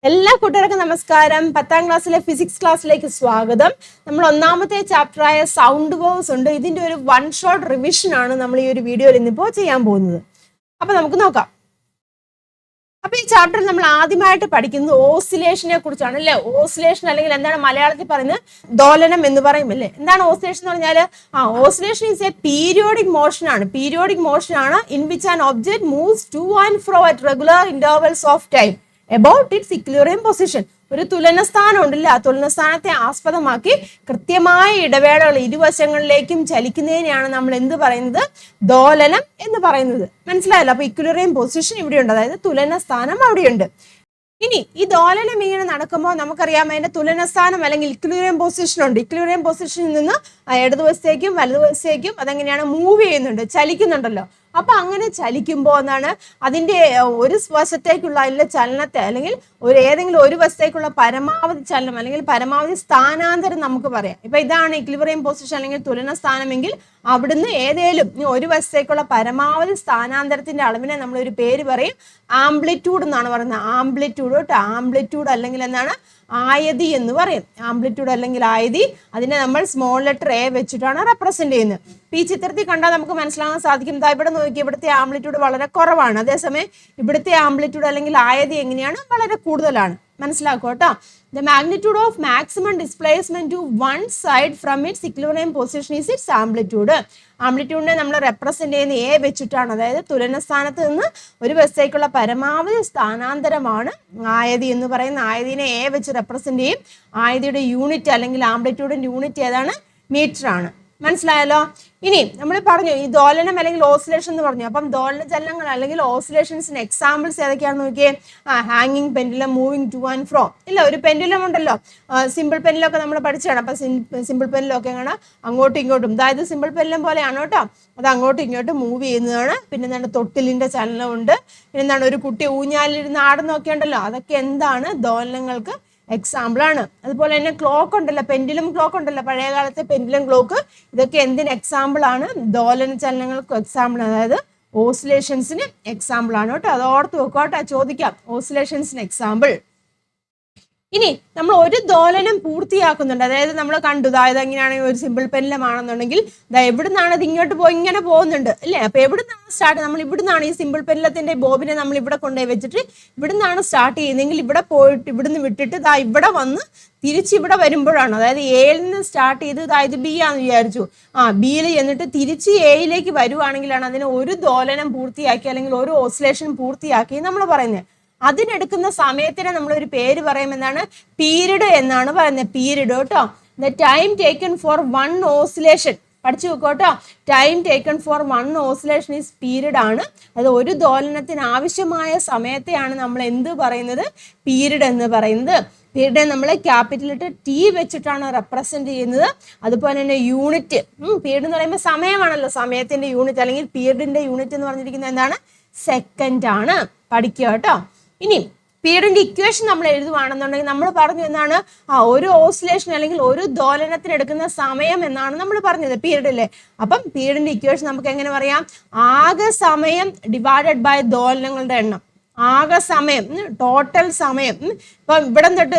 എല്ലാ കൂട്ടുകാർക്കും നമസ്കാരം. 10ാം ക്ലാസ്സിലെ ഫിസിക്സ് ക്ലാസ്സിലേക്ക് സ്വാഗതം. നമ്മൾ ഒന്നാമത്തെ ചാപ്റ്ററായ സൗണ്ട് വേവ്സ് ഉണ്ട്. ഇതിന്റെ ഒരു വൺ ഷോട്ട് റിവിഷൻ ആണ് നമ്മൾ ഈ ഒരു വീഡിയോയിൽ ഇന്നിപ്പോൾ ചെയ്യാൻ പോകുന്നത്. അപ്പൊ നമുക്ക് നോക്കാം. അപ്പൊ ഈ ചാപ്റ്ററിൽ നമ്മൾ ആദ്യമായിട്ട് പഠിക്കുന്നത് ഓസിലേഷനെ കുറിച്ചാണ് അല്ലെ. ഓസിലേഷൻ അല്ലെങ്കിൽ എന്താണ് മലയാളത്തിൽ പറയുന്നത് ദോലനം എന്ന് പറയും അല്ലേ. എന്താണ് ഓസിലേഷൻ എന്ന് പറഞ്ഞാൽ oscillation is A periodic motion ആണ്. പീരിയോഡിക് മോഷൻ ആണ് in which an object moves two and fro at regular intervals of time about its equilibrium position. ഒരു തുലനസ്ഥാനം ഉണ്ടല്ലോ, ആ തുലനസ്ഥാനത്തെ ആസ്പദമാക്കി കൃത്യമായ ഇടവേളകൾ ഇരുവശങ്ങളിലേക്കും ചലിക്കുന്നതിനെയാണ് നമ്മൾ എന്ത് പറയുന്നത്, ദോലനം എന്ന് പറയുന്നത്. മനസ്സിലായല്ലോ. അപ്പൊ ഇക്വിലിബ്രിയം പൊസിഷൻ ഇവിടെയുണ്ട്, അതായത് തുലനസ്ഥാനം അവിടെയുണ്ട്. ഇനി ഈ ദോലനം ഇങ്ങനെ നടക്കുമ്പോൾ നമുക്കറിയാം അതിന്റെ തുലനസ്ഥാനം അല്ലെങ്കിൽ ഇക്വിലിബ്രിയം പൊസിഷൻ ഉണ്ട്. ഇക്വിലിബ്രിയം പൊസിഷനിൽ നിന്ന് ഇടതുവശത്തേക്കും വലതുവശത്തേക്കും അതെങ്ങനെയാണ് മൂവ് ചെയ്യുന്നുണ്ട്, ചലിക്കുന്നുണ്ടല്ലോ. അപ്പൊ അങ്ങനെ ചലിക്കുമ്പോൾ എന്താണ് അതിന്റെ ഒരു വശത്തേക്കുള്ള അതിന്റെ ചലനത്തെ അല്ലെങ്കിൽ ഏതെങ്കിലും ഒരു വശത്തേക്കുള്ള പരമാവധി ചലനം അല്ലെങ്കിൽ പരമാവധി സ്ഥാനാന്തരം നമുക്ക് പറയാം. ഇപ്പൊ ഇതാണ് ഇക്വിലിബ്രിയം പൊസിഷൻ അല്ലെങ്കിൽ തുലന സ്ഥാനമെങ്കിൽ അവിടുന്ന് ഏതേലും ഒരു വശത്തേക്കുള്ള പരമാവധി സ്ഥാനാന്തരത്തിന്റെ അളവിനെ നമ്മൾ ഒരു പേര് പറയും, ആംപ്ലിറ്റ്യൂഡ് എന്നാണ് പറയുന്നത്. ആംപ്ലിറ്റ്യൂഡ് അല്ലെങ്കിൽ എന്താണ്, ആയതി എന്ന് പറയും. ആംപ്ലിറ്റ്യൂഡ് അല്ലെങ്കിൽ ആയതി, അതിനെ നമ്മൾ സ്മോൾ ലെറ്റർ എ വെച്ചിട്ടാണ് റെപ്രസെന്റ് ചെയ്യുന്നത്. ഈ ചിത്രത്തിൽ കണ്ടാൽ നമുക്ക് മനസ്സിലാകാൻ സാധിക്കും, ഇവിടെ നോക്കി ഇവിടുത്തെ ആംപ്ലിറ്റ്യൂഡ് വളരെ കുറവാണ്, അതേസമയം ഇവിടുത്തെ ആംപ്ലിറ്റ്യൂഡ് അല്ലെങ്കിൽ ആയതി എങ്ങനെയാണ്, വളരെ കൂടുതലാണ്. മനസ്സിലാക്കുക കേട്ടോ. The magnitude of maximum displacement to one side from its equilibrium position is its amplitude. ആംപ്ലിറ്റ്യൂഡിനെ നമ്മൾ റെപ്രസെന്റ് ചെയ്യുന്ന എ വെച്ചിട്ടാണ്, അതായത് തുലനസ്ഥാനത്ത് നിന്ന് ഒരു വശത്തേക്കുള്ള പരമാവധി സ്ഥാനാന്തരമാണ് ആയതി എന്ന് പറയുന്ന. ആയതിനെ എ വെച്ച് റെപ്രസെന്റ് ചെയ്യും. ആയതിയുടെ യൂണിറ്റ് അല്ലെങ്കിൽ ആംപ്ലിറ്റ്യൂഡിന്റെ യൂണിറ്റ് ഏതാണ്, മീറ്റർ ആണ്. മനസ്സിലായല്ലോ. ഇനി നമ്മൾ പറഞ്ഞു ഈ ദോലനം അല്ലെങ്കിൽ ഓസിലേഷൻ എന്ന് പറഞ്ഞു. അപ്പം ദോലന ചലനങ്ങൾ അല്ലെങ്കിൽ ഓസിലേഷൻസിന് എക്സാമ്പിൾസ് ഏതൊക്കെയാണെന്ന് നോക്കിയേ. ഹാങ്ങിങ് pendulum, moving two and fro. ഇല്ല, ഒരു പെൻഡുലം ഉണ്ടല്ലോ, സിമ്പിൾ പെൻഡുലൊക്കെ നമ്മൾ പഠിച്ചാണ്. അപ്പൊ സിമ്പിൾ പെൻഡുലൊക്കെ എങ്ങനെ അങ്ങോട്ടും ഇങ്ങോട്ടും, അതായത് സിമ്പിൾ പെൻഡുലം പോലെയാണ് കേട്ടോ, അത് അങ്ങോട്ടും ഇങ്ങോട്ടും മൂവ് ചെയ്യുന്നതാണ്. പിന്നെ എന്താണ്, തൊട്ടിലിന്റെ ചലനമുണ്ട്. പിന്നെ എന്താണ്, ഒരു കുട്ടി ഊഞ്ഞാലിരുന്ന് ആടുന്നൊക്കെ ഉണ്ടല്ലോ, അതൊക്കെ എന്താണ്, ദോലനങ്ങൾക്ക് എക്സാമ്പിൾ ആണ്. അതുപോലെ തന്നെ ക്ലോക്ക് ഉണ്ടല്ലോ, പെൻഡുലം ക്ലോക്ക് ഉണ്ടല്ലോ, പഴയ കാലത്തെ പെൻഡുലം ക്ലോക്ക്, ഇതൊക്കെ എന്തിന് എക്സാമ്പിൾ ആണ്, ദോലന ചലനങ്ങൾക്ക് എക്സാമ്പിൾ, അതായത് ഓസിലേഷൻസിന് എക്സാമ്പിൾ ആണ് കേട്ടോ. അത് ഓർത്ത് വെക്കോട്ടെ, ചോദിക്കാം ഓസിലേഷൻസിന് എക്സാമ്പിൾ. ഇനി നമ്മൾ ഒരു ദോലനം പൂർത്തിയാക്കുന്നുണ്ട്, അതായത് നമ്മൾ കണ്ടു, അതായത് എങ്ങനെയാണെങ്കിൽ ഒരു സിമ്പിൾ പെൻഡുലം ആണെന്നുണ്ടെങ്കിൽ എവിടുന്നാണ് ഇത് ഇങ്ങോട്ട് ഇങ്ങനെ പോകുന്നുണ്ട് അല്ലേ. അപ്പൊ എവിടുന്നാണ് സ്റ്റാർട്ട്, നമ്മൾ ഇവിടുന്നാണ് ഈ സിമ്പിൾ പെൻഡുലത്തിന്റെ ബോബിനെ നമ്മൾ ഇവിടെ കൊണ്ടുപോയി വെച്ചിട്ട് ഇവിടുന്നാണ് സ്റ്റാർട്ട് ചെയ്യുന്നതെങ്കിൽ ഇവിടെ പോയിട്ട് ഇവിടുന്ന് വിട്ടിട്ട് ഇവിടെ വന്ന് തിരിച്ചിവിടെ വരുമ്പോഴാണ്, അതായത് എയിൽ നിന്ന് സ്റ്റാർട്ട് ചെയ്ത് ഇത് ബി ആണെന്ന് വിചാരിച്ചു, ബിയിൽ ചെന്നിട്ട് തിരിച്ച് എയിലേക്ക് വരുവാണെങ്കിലാണ് അതിന് ഒരു ദോലനം പൂർത്തിയാക്കി അല്ലെങ്കിൽ ഒരു ഓസിലേഷൻ പൂർത്തിയാക്കി നമ്മൾ പറയുന്നത്. അതിനെടുക്കുന്ന സമയത്തിന് നമ്മൾ ഒരു പേര് പറയും, എന്താണ്, പീരീഡ് എന്നാണ് പറയുന്നത്. പീരീഡ് കേട്ടോ. The time taken for one oscillation പഠിച്ചു വെക്കോട്ടോ. Time taken for one oscillation is period ആണ്. അത് ഒരു ദോലനത്തിന് ആവശ്യമായ സമയത്തെയാണ് നമ്മൾ എന്ത് പറയുന്നത്, പീരീഡ് എന്ന് പറയുന്നത്. പീരീഡ് നമ്മൾ ക്യാപിറ്റൽ ലെറ്റർ ടി വെച്ചിട്ടാണ് റെപ്രസെന്റ് ചെയ്യുന്നത്. അതുപോലെ തന്നെ യൂണിറ്റ്, പീരീഡ് എന്ന് പറയുമ്പോൾ സമയമാണല്ലോ, സമയത്തിന്റെ യൂണിറ്റ് അല്ലെങ്കിൽ പീരീഡിന്റെ യൂണിറ്റ് എന്ന് പറഞ്ഞിരിക്കുന്നത് എന്താണ്, സെക്കൻഡ് ആണ്. പഠിക്കുക കേട്ടോ. ഇനി പീരീഡിന്റെ ഇക്വേഷൻ നമ്മൾ എഴുതുവാണെന്നുണ്ടെങ്കിൽ നമ്മൾ പറഞ്ഞു എന്താണ്, ഒരു ഓസിലേഷൻ അല്ലെങ്കിൽ ഒരു ദോലനത്തിന് എടുക്കുന്ന സമയം എന്നാണ് നമ്മൾ പറഞ്ഞത്, പീരീഡ് അല്ലേ. അപ്പം പീരീഡിന്റെ ഇക്വേഷൻ നമുക്ക് എങ്ങനെ പറയാം, ആകെ സമയം ഡിവൈഡഡ് ബൈ ദോലനങ്ങളുടെ എണ്ണം. ആകെ സമയം, ടോട്ടൽ സമയം. ഇപ്പം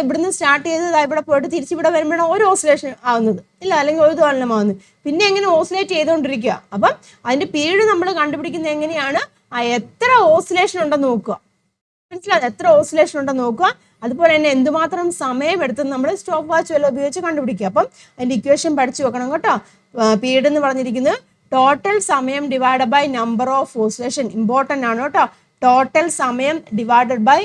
ഇവിടുന്ന് സ്റ്റാർട്ട് ചെയ്ത് ഇവിടെ പോയിട്ട് തിരിച്ചിവിടെ വരുമ്പോഴാണ് ഒരു ഓസിലേഷൻ ആവുന്നത് ഇല്ല, അല്ലെങ്കിൽ ഒരു ദോലനം ആവുന്നത്. പിന്നെ എങ്ങനെ ഓസിലേറ്റ് ചെയ്തുകൊണ്ടിരിക്കുക. അപ്പം അതിന്റെ പീരീഡ് നമ്മൾ കണ്ടുപിടിക്കുന്നത് എങ്ങനെയാണ്, എത്ര ഓസിലേഷൻ ഉണ്ടെന്ന് നോക്കുക. മനസ്സിലായത്, എത്ര ഓസിലേഷൻ ഉണ്ടെന്ന് നോക്കുക. അതുപോലെ തന്നെ എന്തുമാത്രം സമയം എടുത്തെന്ന് നമ്മൾ സ്റ്റോപ്പ് വാച്ച് വല്ല ഉപയോഗിച്ച് കണ്ടുപിടിക്കുക. അപ്പം അതിന്റെ ഇക്വേഷൻ പഠിച്ചു വെക്കണം കേട്ടോ. പീരീഡ് എന്ന് പറഞ്ഞിരിക്കുന്നത് ടോട്ടൽ സമയം divide by number of oscillation. Important ആണ് കേട്ടോ. ടോട്ടൽ സമയം divided by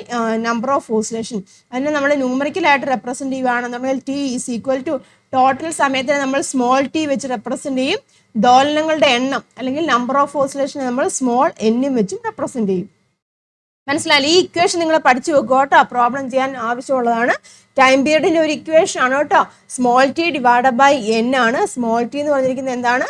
number of oscillation. അതിനെ നമ്മൾ ന്യൂമറിക്കലായിട്ട് റെപ്രസെന്റ് ചെയ്യുകയാണെന്നുണ്ടെങ്കിൽ T is equal to total സമയത്തിനെ നമ്മൾ സ്മോൾ ടി വെച്ച് റെപ്രസെന്റ് ചെയ്യും. ദോലനങ്ങളുടെ എണ്ണം അല്ലെങ്കിൽ നമ്പർ ഓഫ് ഓസിലേഷൻ നമ്മൾ സ്മോൾ എന്നും വെച്ചും റെപ്രസെന്റ് ചെയ്യും. മനസ്സിലായില്ല. ഈ ഇക്വേഷൻ നിങ്ങൾ പഠിച്ചു വെക്കുക കേട്ടോ, പ്രോബ്ലം ചെയ്യാൻ ആവശ്യമുള്ളതാണ്. ടൈം പീരീഡിന്റെ ഒരു ഇക്വേഷൻ ആണ് കേട്ടോ. Small T divide by N ആണ്. സ്മോൾ ടി എന്ന് പറഞ്ഞിരിക്കുന്നത് എന്താണ്,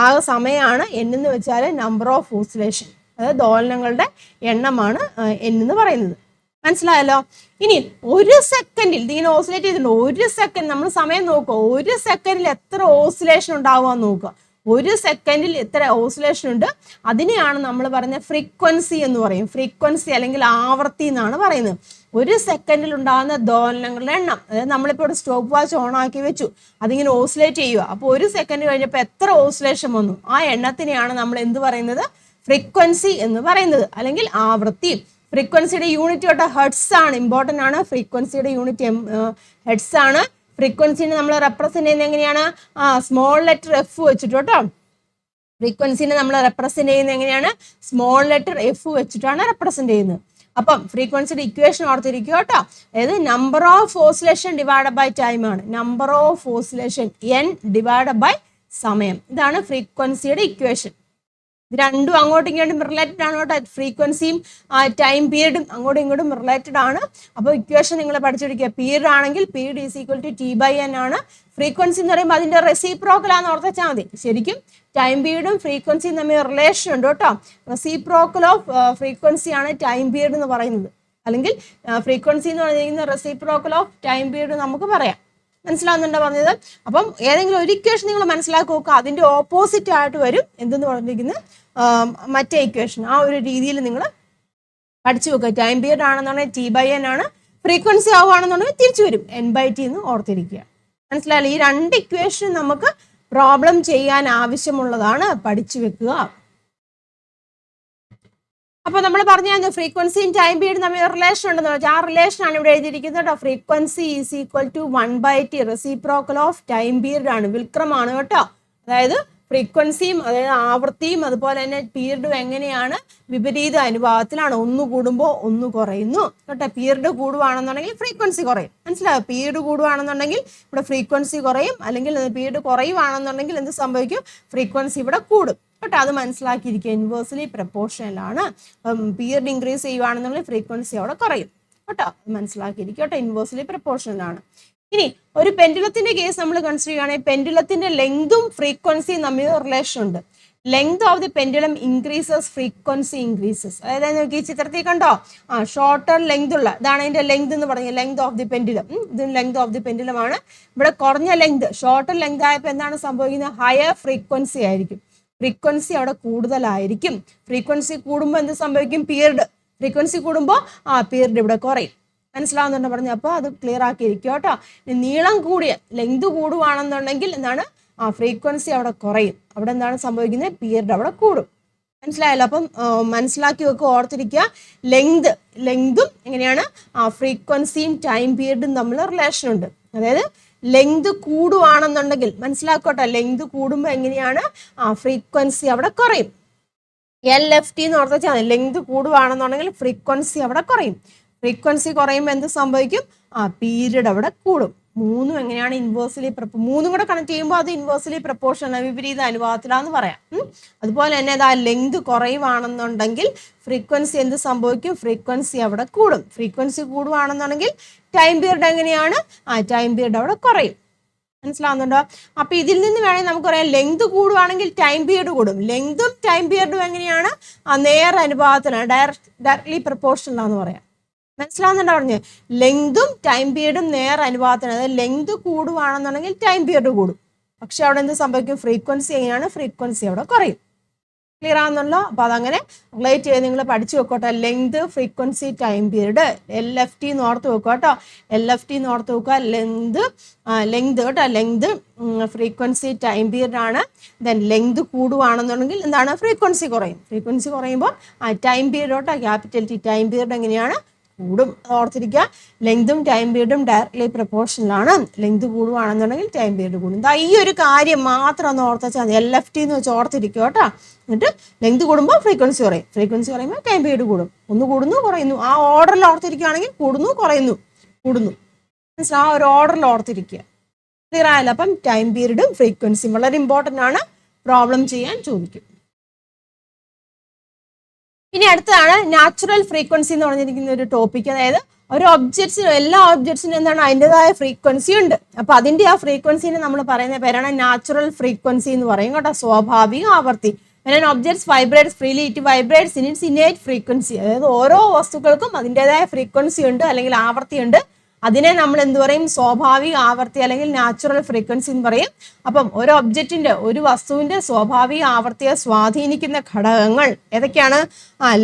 ആകെ സമയമാണ്. എൻ എന്ന് വെച്ചാൽ നമ്പർ ഓഫ് ഓസിലേഷൻ, അതായത് ദോലനങ്ങളുടെ എണ്ണമാണ് എൻ എന്ന് പറയുന്നത്. മനസ്സിലായല്ലോ. ഇനി ഒരു സെക്കൻഡിൽ ഇതിങ്ങനെ ഓസിലേറ്റ് ചെയ്തിട്ടുണ്ട്. ഒരു സെക്കൻഡ് നമ്മൾ സമയം നോക്കുക, ഒരു സെക്കൻഡിൽ എത്ര ഓസിലേഷൻ ഉണ്ടാവുക നോക്കുക. ഒരു സെക്കൻഡിൽ എത്ര ഓസിലേഷൻ ഉണ്ട് അതിനെയാണ് നമ്മൾ പറയുന്നത് ഫ്രീക്വൻസി എന്ന് പറയും. ഫ്രീക്വൻസി അല്ലെങ്കിൽ ആവർത്തി എന്നാണ് പറയുന്നത്. ഒരു സെക്കൻഡിൽ ഉണ്ടാകുന്ന ദോലനങ്ങളുടെ എണ്ണം. അതായത് നമ്മളിപ്പോൾ ഒരു സ്റ്റോപ്പ് വാച്ച് ഓൺ ആക്കി വെച്ചു, അതിങ്ങനെ ഓസിലേറ്റ് ചെയ്യുക. അപ്പോൾ ഒരു സെക്കൻഡ് കഴിഞ്ഞപ്പോൾ എത്ര ഓസിലേഷൻ വന്നു, ആ എണ്ണത്തിനെയാണ് നമ്മൾ എന്ത് പറയുന്നത്, ഫ്രീക്വൻസി എന്ന് പറയുന്നത്, അല്ലെങ്കിൽ ആവൃത്തി. ഫ്രീക്വൻസിയുടെ യൂണിറ്റ് കേട്ടോ ഹെർട്സ് ആണ്, ഇമ്പോർട്ടൻ്റ് ആണ്. ഫ്രീക്വൻസിയുടെ യൂണിറ്റ് ഹെർട്സ് ആണ്. ഫ്രീക്വൻസിനെ നമ്മൾ റെപ്രസെന്റ് ചെയ്യുന്നത് എങ്ങനെയാണ്, സ്മോൾ ലെറ്റർ എഫ് വെച്ചിട്ട് കേട്ടോ. ഫ്രീക്വൻസിനെ നമ്മൾ റെപ്രസെന്റ് ചെയ്യുന്നത് എങ്ങനെയാണ്, സ്മോൾ ലെറ്റർ എഫ് വെച്ചിട്ടാണ് റെപ്രസെന്റ് ചെയ്യുന്നത്. അപ്പം ഫ്രീക്വൻസിയുടെ ഇക്വേഷൻ ഓർത്തിരിക്കുക കേട്ടോ. അതായത് number of oscillation divide by time ആണ്. Number of oscillation n divide by സമയം. ഇതാണ് ഫ്രീക്വൻസിയുടെ ഇക്വേഷൻ. ഇത് രണ്ടും അങ്ങോട്ടും ഇങ്ങോട്ടും റിലേറ്റഡ് ആണ് കേട്ടോ. ഫ്രീക്വൻസിയും ടൈം പീരീഡും അങ്ങോട്ടും ഇങ്ങോട്ടും റിലേറ്റഡ് ആണ്. അപ്പോൾ ഇക്വേഷൻ നിങ്ങൾ പഠിച്ചിരിക്കുക. പീരീഡ് ആണെങ്കിൽ period is equal to T/N ആണ്. ഫ്രീക്വൻസി എന്ന് പറയുമ്പോൾ അതിന്റെ റെസിപ്രോക്കലാന്ന് ഓർത്ത് വെച്ചാൽ മതി. ശരിക്കും ടൈം പീരീഡും ഫ്രീക്വൻസിയും തമ്മിൽ റിലേഷൻ ഉണ്ട് കേട്ടോ. റെസിപ്രോക്കൽ ഓഫ് ഫ്രീക്വൻസി ആണ് ടൈം പീരീഡ് എന്ന് പറയുന്നത്, അല്ലെങ്കിൽ ഫ്രീക്വൻസി എന്ന് പറഞ്ഞിരിക്കുന്നത് റെസിപ്രോക്കൽ ഓഫ് ടൈം പീരീഡ് നമുക്ക് പറയാം. മനസ്സിലാവുന്നുണ്ടോ പറഞ്ഞത്? അപ്പം ഏതെങ്കിലും ഒരു ഇക്വേഷൻ നിങ്ങൾ മനസ്സിലാക്കി നോക്കുക, അതിന്റെ ഓപ്പോസിറ്റ് ആയിട്ട് വരും എന്തെന്ന് പറഞ്ഞിരിക്കുന്നത് മറ്റേ ഇക്വേഷൻ. ആ ഒരു രീതിയിൽ നിങ്ങൾ പഠിച്ചു വെക്കുക. ടൈം പീരീഡ് ആണെന്നുണ്ടെങ്കിൽ T/N ആണ്, ഫ്രീക്വൻസി ആവുകയാണെന്നുണ്ടെങ്കിൽ തിരിച്ചു വരും N/T എന്ന് ഓർത്തിരിക്കുക. മനസ്സിലായില്ലേ? ഈ രണ്ട് ഇക്വേഷൻ നമുക്ക് പ്രോബ്ലം ചെയ്യാൻ ആവശ്യമുള്ളതാണ്, പഠിച്ചു വെക്കുക. അപ്പൊ നമ്മൾ പറഞ്ഞ ഫ്രീക്വൻസിയും ടൈം പീരീഡ് തമ്മിൽ റിലേഷൻ ഉണ്ടെന്ന് വെച്ചാൽ ആ റിലേഷൻ ആണ് ഇവിടെ എഴുതിയിരിക്കുന്നത്. Frequency is equal to 1/T, reciprocal of time period ആണ്, വിൽക്രമാണ് കേട്ടോ. അതായത് ഫ്രീക്വൻസിയും അതായത് ആവൃത്തിയും അതുപോലെ തന്നെ പീരീഡും എങ്ങനെയാണ്, വിപരീത അനുപാതത്തിലാണ്. ഒന്ന് കൂടുമ്പോൾ ഒന്ന് കുറയുന്നു കേട്ടോ. പീരീഡ് കൂടുവാണെന്നുണ്ടെങ്കിൽ ഫ്രീക്വൻസി കുറയും. മനസ്സിലായോ? പീരീഡ് കൂടുവാണെന്നുണ്ടെങ്കിൽ ഇവിടെ ഫ്രീക്വൻസി കുറയും, അല്ലെങ്കിൽ പീരീഡ് കുറയുവാണെന്നുണ്ടെങ്കിൽ എന്ത് സംഭവിക്കും, ഫ്രീക്വൻസി ഇവിടെ കൂടും കേട്ടോ. അത് മനസ്സിലാക്കിയിരിക്കുക. ഇൻവേഴ്സ്ലി പ്രപ്പോർഷണലാണ്. പീരീഡ് ഇൻക്രീസ് ചെയ്യുവാണെന്നുണ്ടെങ്കിൽ ഫ്രീക്വൻസി അവിടെ കുറയും കേട്ടോ. മനസ്സിലാക്കിയിരിക്കുക കേട്ടോ. ഇൻവേഴ്സ്ലി പ്രപ്പോർഷണലാണ്. ഇനി ഒരു പെൻഡുലത്തിന്റെ കേസ് നമ്മൾ കൺസിഡർ ചെയ്യുകയാണെങ്കിൽ പെൻഡുലത്തിന്റെ ലെങ്തും ഫ്രീക്വൻസിയും തമ്മിൽ റിലേഷൻ ഉണ്ട്. Length of the pendulum increases, frequency increases. അതായത് നോക്കി ഈ ചിത്രത്തിൽ കണ്ടോ, ഷോർട്ടർ ലെങ്ത് ഉള്ള ഇതാണ് അതിന്റെ ലെങ്ത് എന്ന് പറഞ്ഞത്, ലെങ്ത് ഓഫ് ദി പെൻഡുലം. ഇത് ലെങ്ത് ഓഫ് ദി പെൻഡുലം ആണ്. ഇവിടെ കുറഞ്ഞ ലെങ്ത്, ഷോർട്ടർ ലെങ്ത് ആയപ്പോൾ എന്താണ് സംഭവിക്കുന്നത്, ഹയർ ഫ്രീക്വൻസി ആയിരിക്കും. ഫ്രീക്വൻസി അവിടെ കൂടുതലായിരിക്കും. ഫ്രീക്വൻസി കൂടുമ്പോൾ എന്ത് സംഭവിക്കും, പീരീഡ്. ഫ്രീക്വൻസി കൂടുമ്പോൾ പീരീഡ് ഇവിടെ കുറയും. മനസ്സിലാവുന്നുണ്ടോ പറഞ്ഞു? അപ്പോൾ അത് ക്ലിയർ ആക്കിയിരിക്കും കേട്ടോ. നീളം കൂടിയ ലെങ്ത് കൂടുവാണെന്നുണ്ടെങ്കിൽ എന്താണ്, ഫ്രീക്വൻസി അവിടെ കുറയും. അവിടെ എന്താണ് സംഭവിക്കുന്നത്, പീരീഡ് അവിടെ കൂടും. മനസ്സിലായല്ലോ? അപ്പം മനസ്സിലാക്കി വെക്കുക, ഓർത്തിരിക്കുക. ലെങ്തും എങ്ങനെയാണ്, ഫ്രീക്വൻസിയും ടൈം പീരീഡും തമ്മിൽ റിലേഷൻ ഉണ്ട്. അതായത് ലെങ്ത് കൂടുവാണെന്നുണ്ടെങ്കിൽ മനസ്സിലാക്കോട്ടെ, ലെങ്ത് കൂടുമ്പോൾ എങ്ങനെയാണ്, ഫ്രീക്വൻസി അവിടെ കുറയും. LFT എന്ന് ഓർത്ത് വെച്ചാൽ ലെങ്ത് കൂടുവാണെന്നുണ്ടെങ്കിൽ ഫ്രീക്വൻസി അവിടെ കുറയും. ഫ്രീക്വൻസി കുറയുമ്പോൾ എന്ത് സംഭവിക്കും, പീരീഡ് അവിടെ കൂടും. മൂന്നും എങ്ങനെയാണ്, ഇൻവേഴ്സ്ലി മൂന്നും കൂടെ കണക്ട് ചെയ്യുമ്പോൾ അത് ഇൻവേഴ്സ്ലി പ്രപ്പോർഷൻ, വിപരീത അനുപാതത്തിലാന്ന് പറയാം. അതുപോലെ തന്നെ അത് ലെങ്ത് കുറയുവാണെന്നുണ്ടെങ്കിൽ ഫ്രീക്വൻസി എന്ത് സംഭവിക്കും, ഫ്രീക്വൻസി അവിടെ കൂടും. ഫ്രീക്വൻസി കൂടുവാണെന്നുണ്ടെങ്കിൽ ടൈം പീരീഡ് എങ്ങനെയാണ്, ടൈം പീരീഡ് അവിടെ കുറയും. മനസ്സിലാവുന്നുണ്ടോ? അപ്പൊ ഇതിൽ നിന്ന് വേണമെങ്കിൽ നമുക്കറിയാം, ലെങ്ത് കൂടുവാണെങ്കിൽ ടൈം പീരീഡ് കൂടും. ലെങ്തും ടൈം പീരീഡും എങ്ങനെയാണ്, നേർ അനുപാതത്തിലാണ്, ഡയറക്ട്ലി പ്രപ്പോർഷനിലാന്ന് പറയാം. മനസ്സിലാവുന്നുണ്ടോ പറഞ്ഞ്? ലെങ്തും ടൈം പീരീഡും നേർ അനുപാതത്തിലാണ്. അതായത് ലെങ്ത് കൂടുവാണെന്നുണ്ടെങ്കിൽ ടൈം പീരീഡ് കൂടും. പക്ഷെ അവിടെ എന്ത് സംഭവിക്കും, ഫ്രീക്വൻസി എങ്ങനെയാണ്, ഫ്രീക്വൻസി അവിടെ കുറയും. ക്ലിയർ ആണെന്നല്ലോ? അപ്പൊ അതങ്ങനെ റിലേറ്റ് ചെയ്ത് നിങ്ങൾ പഠിച്ചു വെക്കോട്ടെ. Length, frequency, time period. LFT എന്ന് ഓർത്ത് വെക്കുക കേട്ടോ. LFT എന്ന് ഓർത്ത് വെക്കുക. ലെങ്ത് കേട്ടോ. ലെങ്ത്, ഫ്രീക്വൻസി, ടൈം പീരീഡ് ആണ്. ദെൻ ലെങ്ത് കൂടുവാണെന്നുണ്ടെങ്കിൽ എന്താണ്, ഫ്രീക്വൻസി കുറയും. ഫ്രീക്വൻസി കുറയുമ്പോൾ ടൈം പീരീഡ് കേട്ടോ, ക്യാപിറ്റൽ T. ടൈം പീരീഡ് എങ്ങനെയാണ്, കൂടും. ഓർത്തിരിക്കുക. ലെങ്തും ടൈം പീരീഡും ഡയറക്ട്ലി പ്രപ്പോർഷനിലാണ്. ലെങ്ത് കൂടുവാണെന്നുണ്ടെങ്കിൽ ടൈം പീരീഡ് കൂടും. ഈ ഒരു കാര്യം മാത്രം ഒന്ന് ഓർത്ത് വെച്ചാൽ LFT എന്ന് വെച്ച് ഓർത്തിരിക്കുക കേട്ടോ. എന്നിട്ട് ലെങ്ത് കൂടുമ്പോൾ ഫ്രീക്വൻസി കുറയും. ഫ്രീക്വൻസി കുറയുമ്പോൾ ടൈം പീരീഡ് കൂടും. ഒന്ന് കൂടുന്നു, കുറയുന്നു. ആ ഓർഡറിൽ ഓർത്തിരിക്കുകയാണെങ്കിൽ കൂടുന്നു, കുറയുന്നു, കൂടുന്നു. ആ ഒരു ഓർഡറിൽ ഓർത്തിരിക്കുക. ക്ലിയർ ആയല്ലോ? അപ്പം ടൈം പീരീഡും ഫ്രീക്വൻസിയും വളരെ ഇമ്പോർട്ടൻ്റ് ആണ്, പ്രോബ്ലം ചെയ്യാൻ ചോദിക്കും. ഇനി അടുത്തതാണ് നാച്ചുറൽ ഫ്രീക്വൻസി എന്ന് പറഞ്ഞിരിക്കുന്ന ഒരു ടോപ്പിക്. അതായത് ഒരു ഒബ്ജക്ട്സിനും എല്ലാ ഒബ്ജക്ട്സിനും എന്താണ്, അതിൻ്റെതായ ഫ്രീക്വൻസി ഉണ്ട്. അപ്പൊ അതിന്റെ ആ ഫ്രീക്വൻസിനെ നമ്മൾ പറയുന്ന പേരാണ് നാച്ചുറൽ ഫ്രീക്വൻസി എന്ന് പറയും കേട്ടോ. സ്വാഭാവിക ആവർത്തി. When objects vibrates freely, it vibrates in its innate frequency. അതായത് ഓരോ വസ്തുക്കൾക്കും അതിൻ്റെതായ ഫ്രീക്വൻസി ഉണ്ട്, അല്ലെങ്കിൽ ആവർത്തി ഉണ്ട്. അതിനെ നമ്മൾ എന്ത് പറയും? സ്വാഭാവിക ആവർത്തി അല്ലെങ്കിൽ നാച്ചുറൽ ഫ്രീക്വൻസി എന്ന് പറയും. അപ്പം ഒരു ഒബ്ജക്റ്റിന്റെ, ഒരു വസ്തുവിന്റെ സ്വാഭാവിക ആവർത്തിയെ സ്വാധീനിക്കുന്ന ഘടകങ്ങൾ ഏതൊക്കെയാണ്?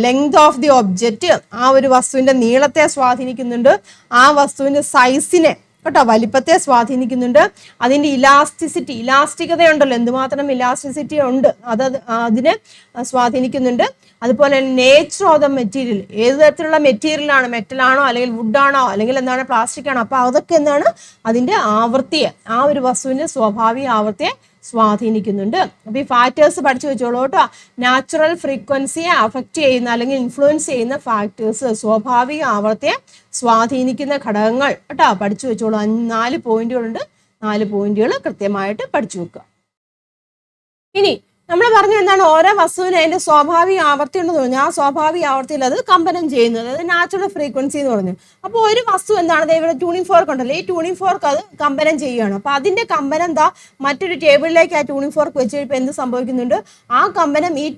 ലെങ്ത് ഓഫ് ദി ഒബ്ജക്റ്റ്, ആ ഒരു വസ്തുവിന്റെ നീളത്തെ സ്വാധീനിക്കുന്നുണ്ട്. ആ വസ്തുവിന്റെ സൈസിനെ കേട്ടോ, വലിപ്പത്തെ സ്വാധീനിക്കുന്നുണ്ട്. അതിന്റെ ഇലാസ്റ്റിസിറ്റി, ഇലാസ്റ്റികതയുണ്ടല്ലോ, എന്തുമാത്രം ഇലാസ്റ്റിസിറ്റി ഉണ്ട്, അതിനെ സ്വാധീനിക്കുന്നുണ്ട്. അതുപോലെ നേച്ചർ ഓഫ് ദ മെറ്റീരിയൽ, ഏത് തരത്തിലുള്ള മെറ്റീരിയലാണ്, മെറ്റലാണോ അല്ലെങ്കിൽ വുഡാണോ അല്ലെങ്കിൽ എന്താണ് പ്ലാസ്റ്റിക് ആണോ, അപ്പൊ അതൊക്കെ എന്താണ് അതിന്റെ ആവൃത്തിയെ, ആ ഒരു വസ്തുവിന്റെ സ്വാഭാവിക ആവൃത്തിയെ സ്വാധീനിക്കുന്നുണ്ട്. അപ്പൊ ഈ ഫാക്ടേഴ്സ് പഠിച്ചു വെച്ചോളൂ കേട്ടോ. നാച്ചുറൽ ഫ്രീക്വൻസിയെ അഫക്റ്റ് ചെയ്യുന്ന അല്ലെങ്കിൽ ഇൻഫ്ലുവൻസ് ചെയ്യുന്ന ഫാക്ടേഴ്സ്, സ്വാഭാവിക ആവർത്തിയെ സ്വാധീനിക്കുന്ന ഘടകങ്ങൾ കേട്ടോ, പഠിച്ചു വെച്ചോളൂ. 4 പോയിന്റുകളുണ്ട്. 4 പോയിന്റുകൾ കൃത്യമായിട്ട് പഠിച്ചു വെക്കുക. ഇനി നമ്മൾ പറഞ്ഞു എന്താണ്, ഓരോ വസ്തുവിന് അതിന്റെ സ്വാഭാവിക ആവർത്തി ഉണ്ടെന്ന് പറഞ്ഞു. ആ സ്വാഭാവിക ആവർത്തിയിൽ അത് കമ്പനം ചെയ്യുന്നത്, അതായത് നാച്ചുറൽ ഫ്രീക്വൻസി എന്ന് പറഞ്ഞു. അപ്പോൾ ഒരു വസ്തു എന്താണ്, ഇവിടെ ട്യൂണിംഗ് ഫോർക്ക് ഉണ്ടല്ലോ, ഈ ട്യൂണിംഗ് ഫോർക്ക് അത് കമ്പനം ചെയ്യുകയാണ്. അപ്പൊ അതിന്റെ കമ്പനം എന്താ, മറ്റൊരു ടേബിളിലേക്ക് ആ ട്യൂണിംഗ് ഫോർക്ക് വെച്ച് കഴിയുമ്പോൾ എന്ത് സംഭവിക്കുന്നുണ്ട്, ആ കമ്പനം ഈ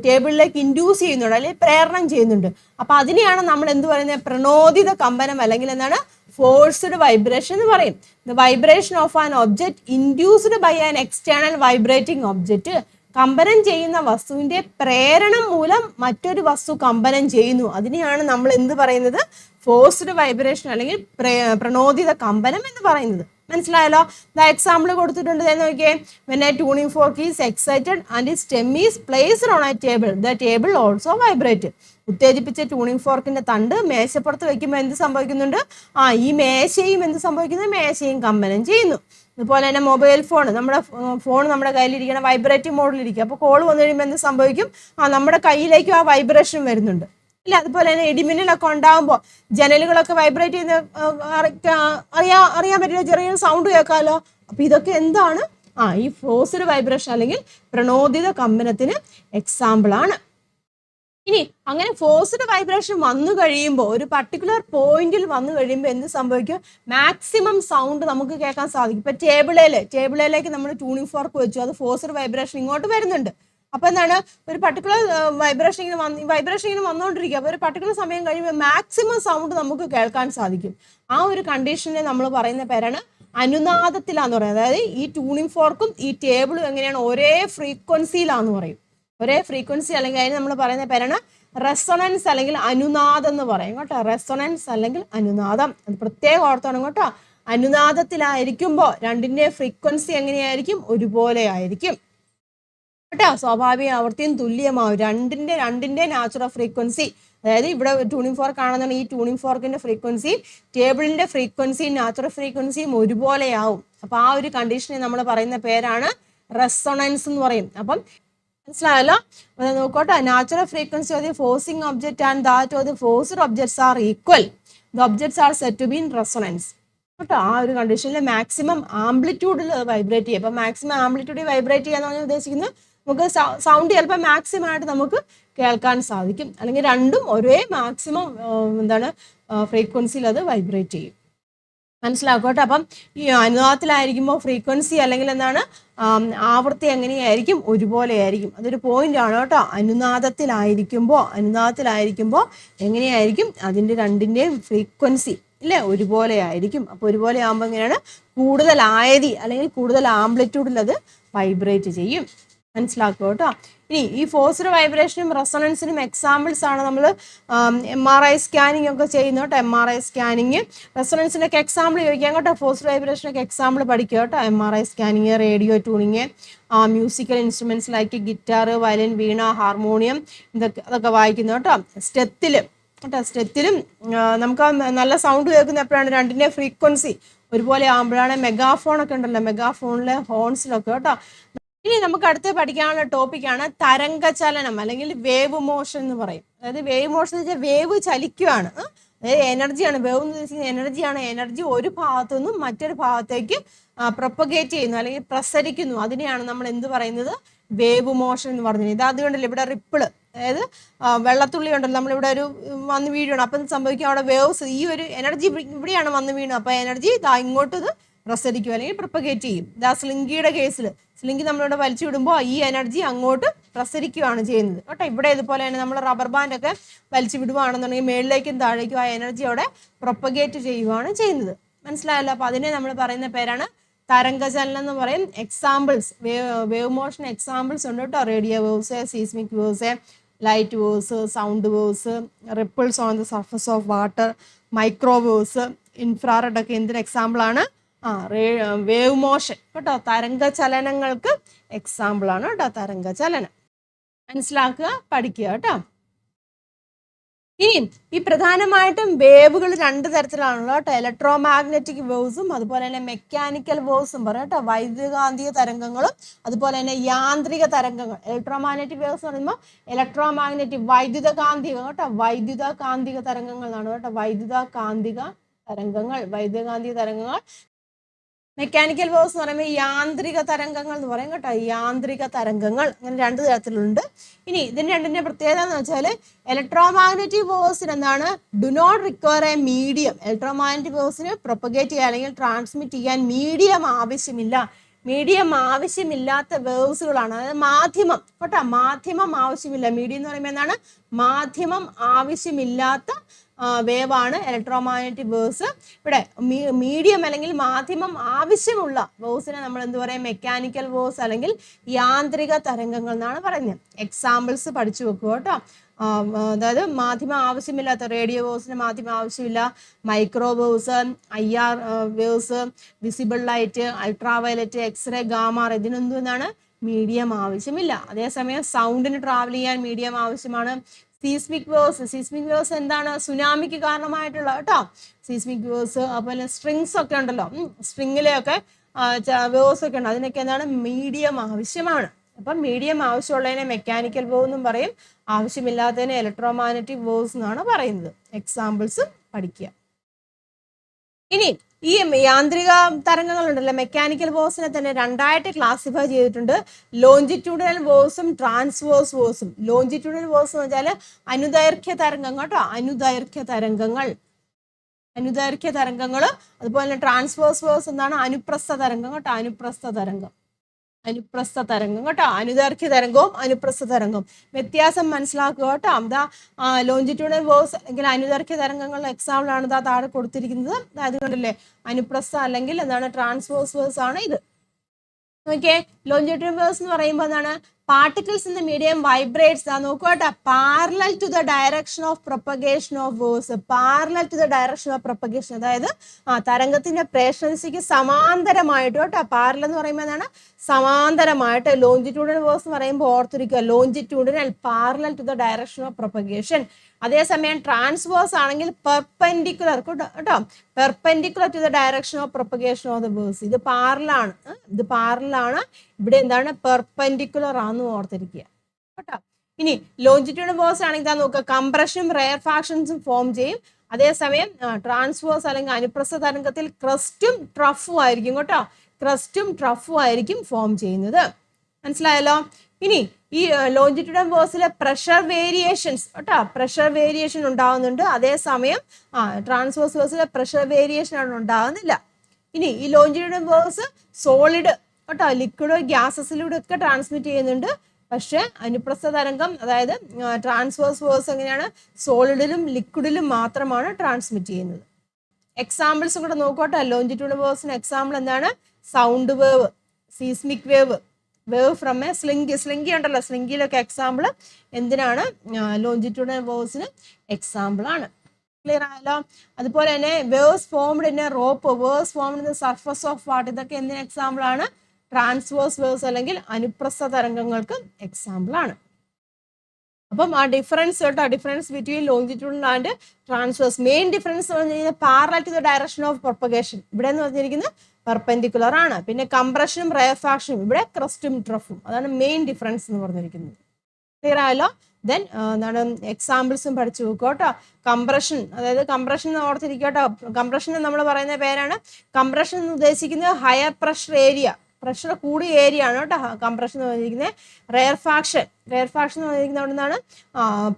ടേബിളിലേക്ക് ഇൻഡ്യൂസ് ചെയ്യുന്നുണ്ട് അല്ലെങ്കിൽ പ്രേരണം ചെയ്യുന്നുണ്ട്. അപ്പൊ അതിനെയാണ് നമ്മൾ എന്ത് പറയുന്നത്, പ്രണോദിത കമ്പനം അല്ലെങ്കിൽ എന്താണ്, ഫോഴ്സ്ഡ് വൈബ്രേഷൻ എന്ന് പറയും. The vibration of an object induced by an external vibrating object. കമ്പനം ചെയ്യുന്ന വസ്തുവിന്റെ പ്രേരണം മൂലം മറ്റൊരു വസ്തു കമ്പനം ചെയ്യുന്നു. അതിനെയാണ് നമ്മൾ എന്ത് പറയുന്നത്, ഫോഴ്സ്ഡ് വൈബ്രേഷൻ അല്ലെങ്കിൽ പ്രണോദിത കമ്പനം എന്ന് പറയുന്നത്. മനസ്സിലായല്ലോ? ദ എക്സാമ്പിൾ കൊടുത്തിട്ടുണ്ട്, നോക്കിയേ. When a tuning fork is excited and it stem is placed on a table, the table also vibrate. ഉത്തേജിപ്പിച്ച ട്യൂണിംഗ് ഫോർക്കിന്റെ തണ്ട് മേശപ്പുറത്ത് വെക്കുമ്പോൾ എന്ത് സംഭവിക്കുന്നുണ്ട്, ഈ മേശയും എന്ത് സംഭവിക്കുന്നു, മേശയും കമ്പനം ചെയ്യുന്നു. അതുപോലെ തന്നെ മൊബൈൽ ഫോൺ, നമ്മുടെ ഫോൺ നമ്മുടെ കയ്യിലിരിക്കണം, വൈബ്രേറ്റിംഗ് മോഡിലിരിക്കും. അപ്പോൾ കോൾ വന്നു കഴിയുമ്പോൾ എന്ത് സംഭവിക്കും, നമ്മുടെ കയ്യിലേക്കും ആ വൈബ്രേഷൻ വരുന്നുണ്ട് ഇല്ല. അതുപോലെ തന്നെ ഇടിമിന്നലൊക്കെ ഉണ്ടാകുമ്പോൾ ജനലുകളൊക്കെ വൈബ്രേറ്റ് ചെയ്യുന്ന അറിയാൻ പറ്റില്ല, ചെറിയൊരു സൗണ്ട് കേൾക്കാമല്ലോ. അപ്പൊ ഇതൊക്കെ എന്താണ്, ഈ ഫോഴ്സ്ഡ് വൈബ്രേഷൻ അല്ലെങ്കിൽ പ്രണോദിത കമ്പനത്തിന് എക്സാമ്പിൾ ആണ്. ഇനി അങ്ങനെ ഫോഴ്സ്ഡ് വൈബ്രേഷൻ വന്നു കഴിയുമ്പോൾ, ഒരു പർട്ടിക്കുലർ പോയിന്റിൽ വന്നു കഴിയുമ്പോൾ എന്ത് സംഭവിക്കും, മാക്സിമം സൗണ്ട് നമുക്ക് കേൾക്കാൻ സാധിക്കും. ഇപ്പൊ ടേബിളിലേക്ക് നമ്മൾ ട്യൂണിംഗ് ഫോർക്ക് വെച്ചു, അത് ഫോഴ്സ്ഡ് വൈബ്രേഷൻ ഇങ്ങോട്ട് വരുന്നുണ്ട്. അപ്പൊ എന്താണ്, ഒരു പർട്ടിക്കുലർ വൈബ്രേഷൻ ഇങ്ങനെ വന്നുകൊണ്ടിരിക്കുക. അപ്പൊ ഒരു പർട്ടിക്കുലർ സമയം കഴിയുമ്പോൾ മാക്സിമം സൗണ്ട് നമുക്ക് കേൾക്കാൻ സാധിക്കും. ആ ഒരു കണ്ടീഷനെ നമ്മൾ പറയുന്ന പേരാണ് അനുനാദത്തിലാന്ന് പറയുന്നത്. അതായത് ഈ ട്യൂണിംഗ് ഫോർക്കും ഈ ടേബിളും എങ്ങനെയാണ്, ഒരേ ഫ്രീക്വൻസിയിലാന്ന് പറയും. ഒരേ ഫ്രീക്വൻസി അല്ലെങ്കിൽ അതിന് നമ്മൾ പറയുന്ന പേരാണ് റെസൊണൻസ് അല്ലെങ്കിൽ അനുനാദം എന്ന് പറയും കേട്ടോ. റെസൊണൻസ് അല്ലെങ്കിൽ അനുനാദം, അത് പ്രത്യേകം ഓർത്തോണം കേട്ടോ. അനുനാദത്തിലായിരിക്കുമ്പോൾ രണ്ടിന്റെ ഫ്രീക്വൻസി എങ്ങനെയായിരിക്കും, ഒരുപോലെ ആയിരിക്കും കേട്ടോ. സ്വാഭാവിക ആവർത്തിയും തുല്യമാവും. രണ്ടിന്റെ നാച്ചുറൽ ഫ്രീക്വൻസി, അതായത് ഇവിടെ ട്യൂണിംഗ് ഫോർക്ക് ആണെന്നാണ്, ഈ ട്യൂണിംഗ് ഫോർക്കിന്റെ ഫ്രീക്വൻസിയും ടേബിളിന്റെ ഫ്രീക്വൻസിയും നാച്ചുറൽ ഫ്രീക്വൻസിയും ഒരുപോലെയാവും. അപ്പൊ ആ ഒരു കണ്ടീഷനെ നമ്മൾ പറയുന്ന പേരാണ് റെസൊണൻസ് എന്ന് പറയും. അപ്പം മനസ്സിലായല്ലോ? നോക്കോട്ടെ, natural frequency of the forcing object and that of the forced objects are equal. The objects are set to be in resonance കേട്ടോ. ആ ഒരു കണ്ടീഷനിൽ മാക്സിമം ആംപ്ലിറ്റ്യൂഡിൽ വൈബ്രേറ്റ് ചെയ്യും. അപ്പൊ മാക്സിമം ആംപ്ലിറ്റ്യൂഡിൽ വൈബ്രേറ്റ് ചെയ്യാന്ന് പറഞ്ഞാൽ ഉദ്ദേശിക്കുന്നത് നമുക്ക് സൗണ്ട് ചിലപ്പോൾ മാക്സിമം ആയിട്ട് നമുക്ക് കേൾക്കാൻ സാധിക്കും, അല്ലെങ്കിൽ രണ്ടും ഒരേ മാക്സിമം ഫ്രീക്വൻസിയിൽ അത് വൈബ്രേറ്റ് ചെയ്യും. മനസ്സിലാക്കോട്ടെ. അപ്പം ഈ അനുനാദത്തിലായിരിക്കുമ്പോൾ ഫ്രീക്വൻസി അല്ലെങ്കിൽ ആവൃത്തി എങ്ങനെയായിരിക്കും, ഒരുപോലെ ആയിരിക്കും. അതൊരു പോയിന്റ് ആണ് കേട്ടോ. അനുനാദത്തിലായിരിക്കുമ്പോൾ എങ്ങനെയായിരിക്കും, അതിൻ്റെ രണ്ടിൻ്റെയും ഫ്രീക്വൻസി ഇല്ലേ ഒരുപോലെ ആയിരിക്കും. അപ്പോൾ ഒരുപോലെ ആകുമ്പോൾ എങ്ങനെയാണ്, കൂടുതൽ ആയതി അല്ലെങ്കിൽ കൂടുതൽ ആംപ്ലിറ്റ്യൂഡിൽ അത് വൈബ്രേറ്റ് ചെയ്യും. മനസ്സിലാക്കുക കേട്ടോ. ഇനി ഈ ഫോഴ്സ്ഡ് വൈബ്രേഷനും റെസൊണൻസിനും എക്സാമ്പിൾസ് ആണ് നമ്മൾ MRI സ്കാനിങ് ഒക്കെ ചെയ്യുന്നത് കേട്ടോ. MRI സ്കാനിങ്, റെസൊണൻസിനൊക്കെ എക്സാമ്പിൾ ചോദിക്കാം കേട്ടോ. ഫോഴ്സ്ഡ് വൈബ്രേഷനൊക്കെ എക്സാമ്പിൾ പഠിക്കുക കേട്ടോ. MRI scanning, radio tuning, musical instruments like guitar, violin, veena, harmonium, അതൊക്കെ വായിക്കുന്നു കേട്ടോ. സ്റ്റെത്തിലും നമുക്ക് നല്ല സൗണ്ട് കേൾക്കുന്ന എപ്പോഴാണ്, രണ്ടിൻ്റെ ഫ്രീക്വൻസി ഒരുപോലെ ആകുമ്പോഴാണ്. മെഗാഫോൺ ഒക്കെ ഉണ്ടല്ലോ, മെഗാഫോണിലെ ഹോൺസിലൊക്കെ കേട്ടോ. ഇനി നമുക്ക് അടുത്ത് പഠിക്കാനുള്ള ടോപ്പിക്കാണ് തരംഗചലനം അല്ലെങ്കിൽ വേവ് മോഷൻ എന്ന് പറയും. അതായത് വേവ് മോഷൻ എന്ന് വെച്ചാൽ വേവ് ചലിക്കുകയാണ്, അതായത് എനർജിയാണ്. വേവ് എന്ന് വെച്ചാൽ എനർജിയാണ്. എനർജി ഒരു ഭാഗത്തു നിന്നും മറ്റൊരു ഭാഗത്തേക്ക് പ്രൊപ്പഗേറ്റ് ചെയ്യുന്നു അല്ലെങ്കിൽ പ്രസരിക്കുന്നു. അതിനെയാണ് നമ്മൾ എന്ത് പറയുന്നത്, വേവ് മോഷൻ എന്ന് പറഞ്ഞത്. ഇത് അതുകൊണ്ടല്ലേ ഇവിടെ റിപ്പിള്, അതായത് വെള്ളത്തുള്ളി ഉണ്ടല്ലോ, നമ്മളിവിടെ ഒരു വന്ന് വീഴണം, അപ്പം സംഭവിക്കും അവിടെ വേവ്സ്, ഈ ഒരു എനർജി ഇവിടെയാണ് വന്ന് വീണത്, അപ്പോൾ എനർജി ഇങ്ങോട്ട് ഇത് പ്രസരിക്കും അല്ലെങ്കിൽ പ്രൊപ്പഗേറ്റ് ചെയ്യും. ഇതാ സ്ലിങ്കിയുടെ കേസിൽ സ്ലിങ്കി നമ്മളിവിടെ വലിച്ചു വിടുമ്പോൾ ഈ എനർജി അങ്ങോട്ട് പ്രസരിക്കുകയാണ് ചെയ്യുന്നത് കേട്ടോ. ഇവിടെ ഇതുപോലെ തന്നെ നമ്മൾ റബ്ബർ ബാൻഡ് ഒക്കെ വലിച്ചു വിടുവാണെന്നുണ്ടെങ്കിൽ മേളിലേക്കും താഴേക്കും ആ എനർജി അവിടെ പ്രൊപ്പഗേറ്റ് ചെയ്യുകയാണ് ചെയ്യുന്നത്. മനസ്സിലായല്ലോ? അപ്പൊ അതിനെ നമ്മൾ പറയുന്ന പേരാണ് തരംഗചലനം എന്ന് പറയും. എക്സാമ്പിൾസ് വേവ് മോഷൻ എക്സാമ്പിൾസ് ഉണ്ട് കേട്ടോ. Radio waves, seismic waves, light waves, sound waves, ripples on the surface of water, microwaves, infrared ഒക്കെ എന്തിന് എക്സാമ്പിൾ ആണ്? വേവ് മോഷൻ കേട്ടോ. തരംഗചലനങ്ങൾക്ക് എക്സാമ്പിൾ ആണ് കേട്ടോ തരംഗചലനം. മനസ്സിലാക്കുക, പഠിക്കുക കേട്ടോ. ഇനി ഈ പ്രധാനമായിട്ടും വേവുകൾ രണ്ട് തരത്തിലാണല്ലോ കേട്ടോ. ഇലക്ട്രോ മാഗ്നറ്റിക് വേവ്സും അതുപോലെ തന്നെ മെക്കാനിക്കൽ വേവ്സും പറയാം കേട്ടോ. വൈദ്യുതകാന്തിക തരംഗങ്ങളും അതുപോലെ തന്നെ യാന്ത്രിക തരംഗങ്ങൾ. ഇലക്ട്രോ മാഗ്നറ്റിക് വേവ്സ് എന്ന് പറയുമ്പോൾ ഇലക്ട്രോ മാഗ്നറ്റിക് വൈദ്യുതകാന്തിക കേട്ടോ. വൈദ്യുതകാന്തിക തരംഗങ്ങൾ എന്നാണ് കേട്ടോ. വൈദ്യുതകാന്തിക തരംഗങ്ങൾ. മെക്കാനിക്കൽ വേവ്സ് എന്ന് പറയുമ്പോൾ യാന്ത്രിക തരംഗങ്ങൾ എന്ന് പറയും കേട്ടോ. യാന്ത്രിക തരംഗങ്ങൾ അങ്ങനെ രണ്ട് തരത്തിലുണ്ട്. ഇനി ഇതിന് രണ്ടിന്റെ പ്രത്യേകത എന്ന് വെച്ചാൽ ഇലക്ട്രോ മാഗ്നറ്റിക് വേവ്സിന് എന്താണ്? Do not require a medium. Electro magnetic വേവ്സിന് പ്രൊപ്പഗേറ്റ് ചെയ്യാൻ അല്ലെങ്കിൽ ട്രാൻസ്മിറ്റ് ചെയ്യാൻ മീഡിയം ആവശ്യമില്ല. മീഡിയം ആവശ്യമില്ലാത്ത വേവ്സുകളാണ്. അതായത് മാധ്യമം കേട്ടോ. മാധ്യമം ആവശ്യമില്ല. മീഡിയം എന്ന് പറയുമ്പോൾ എന്താണ്? മാധ്യമം ആവശ്യമില്ലാത്ത വേവാണ് ഇലക്ട്രോ മാഗ്നറ്റിക് വേവ്സ്. ഇവിടെ മീഡിയം അല്ലെങ്കിൽ മാധ്യമം ആവശ്യമുള്ള വേവ്സിനെ നമ്മൾ എന്ത് പറയാം? മെക്കാനിക്കൽ വേവ്സ് അല്ലെങ്കിൽ യാന്ത്രിക തരംഗങ്ങൾ എന്നാണ് പറയുന്നത്. എക്സാമ്പിൾസ് പഠിച്ചു വെക്കുക കേട്ടോ. അതായത് മാധ്യമം ആവശ്യമില്ലാത്ത റേഡിയോ വേവ്സിന് മാധ്യമം ആവശ്യമില്ല. Microwaves, IR waves, visible light, ultraviolet, X ray, gamma ഇതിനൊന്നും എന്താണ്? മീഡിയം ആവശ്യമില്ല. അതേസമയം സൗണ്ടിന് ട്രാവൽ ചെയ്യാൻ മീഡിയം ആവശ്യമാണ്. സീസ്മിക് വേവ്സ് എന്താണ്? സുനാമിക്ക് കാരണമായിട്ടുള്ള കേട്ടോ. സീസ്മിക് വേവ്സ് അതുപോലെ സ്ട്രിങ്സ് ഒക്കെ ഉണ്ടല്ലോ. സ്ട്രിങ്ങിലെയൊക്കെ വേവ്സ് ഒക്കെ ഉണ്ട്. അതിനൊക്കെ എന്താണ്? മീഡിയം ആവശ്യമാണ്. അപ്പം മീഡിയം ആവശ്യമുള്ളതിനെ മെക്കാനിക്കൽ വേവ് എന്നും പറയും. ആവശ്യമില്ലാത്തതിനെ ഇലക്ട്രോ മാഗ്നറ്റിക് വേവ്സ് എന്നാണ് പറയുന്നത്. എക്സാമ്പിൾസ് പഠിക്കുക. ഇനി ഈ യാന്ത്രിക തരംഗങ്ങൾ ഉണ്ടല്ലോ, മെക്കാനിക്കൽ വേവ്സിനെ തന്നെ രണ്ടായിട്ട് ക്ലാസിഫൈ ചെയ്തിട്ടുണ്ട്. ലോഞ്ചിറ്റ്യൂഡിനൽ വേവ്സും ട്രാൻസ്വേഴ്സ് വേവ്സും. ലോഞ്ചിറ്റ്യൂഡിനൽ വേവ്സ് എന്ന് വെച്ചാൽ അനുദൈർഘ്യ തരംഗങ്ങൾ കേട്ടോ. അനുദൈർഘ്യ തരംഗങ്ങൾ. അതുപോലെ തന്നെ ട്രാൻസ്വേഴ്സ് വേവ്സ് എന്താണ്? അനുപ്രസ്ഥ തരംഗം കേട്ടോ. അനുപ്രസ്ഥ തരംഗം കേട്ടോ. അനുദൈർഘ്യ തരംഗവും അനുപ്രസ്ഥ തരംഗവും വ്യത്യാസം മനസ്സിലാക്കുക കേട്ടോ. എന്താ ലോഞ്ചിറ്റ്യൂഡിനൽ വേവ്സ് അല്ലെങ്കിൽ അനുദൈർഘ്യ തരംഗങ്ങളുടെ എക്സാമ്പിൾ ആണ് ഇതാ താഴെ കൊടുത്തിരിക്കുന്നത്. അതുകൊണ്ടല്ലേ അനുപ്രസ്ഥ അല്ലെങ്കിൽ എന്താണ്? ട്രാൻസ്വേഴ്സ് വേവ്സ് ആണ് ഇത്. ഓക്കെ. ലോഞ്ചിറ്റ്യൂഡിനൽ വേവ്സ് എന്ന് പറയുമ്പോൾ എന്താണ്? Particles in the medium vibrates. നോക്കട്ടെ. Parallel to the direction of propagation of waves. Parallel to the direction of propagation, അതായത് തരംഗത്തിന്റെ പ്രേഷണദിശയ്ക്ക് സമാന്തരമായിട്ട് കേട്ടോ. പാരലൽ എന്ന് പറയുമ്പോൾ എന്താണ്? സമാന്തരമായിട്ട്. ലോഞ്ചിറ്റ്യൂഡിനൽ വേവ്സ് എന്ന് പറയുമ്പോൾ ഓർത്തിരിക്കുക. Longitudinal parallel to the direction of propagation. അതേസമയം ട്രാൻസ്വേഴ്സ് ആണെങ്കിൽ പെർപെൻഡിക്കുലർ കേട്ടോ. Perpendicular to the direction of propagation of the waves. ഇത് പാരലാണ്. ഇവിടെ എന്താണ്? പെർപെൻഡിക്കുലർ ആണെന്ന് ഓർത്തിരിക്കുക കേട്ടോ. ഇനി ലോഞ്ചിറ്റ്യൂഡിനൽ വേവ്സ് ആണെങ്കിൽ ഇതാ നോക്കുക. കംപ്രഷനും റെയർഫാക്ഷൻസും ഫോം ചെയ്യും. അതേസമയം ട്രാൻസ്വേഴ്സ് അല്ലെങ്കിൽ അനുപ്രസ്ഥ തരംഗത്തിൽ ക്രസ്റ്റും ട്രഫും ആയിരിക്കും കേട്ടോ. ക്രസ്റ്റും ട്രഫും ആയിരിക്കും ഫോം ചെയ്യുന്നത്. മനസ്സിലായല്ലോ? ഇനി ഈ ലോഞ്ചിറ്റ്യൂഡിനൽ വേവ്സിലെ പ്രഷർ വേരിയേഷൻസ് കേട്ടോ. പ്രഷർ വേരിയേഷൻ ഉണ്ടാകുന്നുണ്ട്. അതേസമയം ട്രാൻസ്വേഴ്സ് വേവ്സിലെ പ്രഷർ വേരിയേഷൻ ആണ് ഉണ്ടാകുന്നില്ല. ഇനി ഈ ലോഞ്ചിറ്റ്യൂഡിനൽ വേവ്സ് സോളിഡ് കേട്ടോ, ലിക്വിഡ്, ഗ്യാസസിലൂടെ ഒക്കെ ട്രാൻസ്മിറ്റ് ചെയ്യുന്നുണ്ട്. പക്ഷെ അനുപ്രസ്ഥ തരംഗം അതായത് ട്രാൻസ്വേഴ്സ് വേവ്സ് എങ്ങനെയാണ്? സോളിഡിലും ലിക്വിഡിലും മാത്രമാണ് ട്രാൻസ്മിറ്റ് ചെയ്യുന്നത്. എക്സാമ്പിൾസ് കൂടെ നോക്കട്ടെ. ലോഞ്ചിറ്റ്യൂഡിനൽ വേവ്സിന് എക്സാമ്പിൾ എന്താണ്? Sound wave, seismic wave from a slinky ഉണ്ടല്ലോ. സ്ലിങ്കിയിലൊക്കെ എക്സാമ്പിൾ എന്തിനാണ്? ലോഞ്ചിറ്റ്യൂഡിനൽ വേവ്സിന് എക്സാമ്പിൾ ആണ്. ക്ലിയർ ആയല്ലോ? അതുപോലെ തന്നെ waves formed in a rope, waves formed in the surface of water, ഇതൊക്കെ എന്തിന് എക്സാമ്പിൾ ആണ്? ട്രാൻസ്വേഴ്സ് വേവ്സ് അല്ലെങ്കിൽ അനുപ്രസ്ഥ തരംഗങ്ങൾക്ക് എക്സാമ്പിൾ ആണ്. അപ്പം ആ ഡിഫറൻസ് കേട്ടോ. Difference between longitudinal and transverse. Main difference എന്ന് പറഞ്ഞാൽ parallel to the direction of propagation. ഇവിടെ എന്ന് പറഞ്ഞിരിക്കുന്നത് പെർപെൻഡിക്കുലർ ആണ്. പിന്നെ കംപ്രഷനും റെയർഫാക്ഷനും, ഇവിടെ ക്രസ്റ്റും ട്രഫും. അതാണ് മെയിൻ ഡിഫറൻസ് എന്ന് പറഞ്ഞിരിക്കുന്നത്. ക്ലിയർ ആയല്ലോ? ദെൻ എന്താണ്? എക്സാമ്പിൾസും പഠിച്ചു നോക്കുക കേട്ടോ. കംപ്രഷൻ, അതായത് കംപ്രഷൻ ഓർത്തിരിക്കുക കേട്ടോ. കംപ്രഷൻ നമ്മൾ പറയുന്ന പേരാണ്. കംപ്രഷൻ എന്ന് ഉദ്ദേശിക്കുന്നത് ഹയർ പ്രഷർ ഏരിയ, പ്രഷർ കൂടിയ ഏരിയ ആണ് കേട്ടോ കംപ്രഷൻ എന്ന് പറഞ്ഞിരിക്കുന്നത്. റെയർഫാക്ഷൻ എന്ന് പറഞ്ഞിരിക്കുന്നത് അവിടെ നിന്നാണ്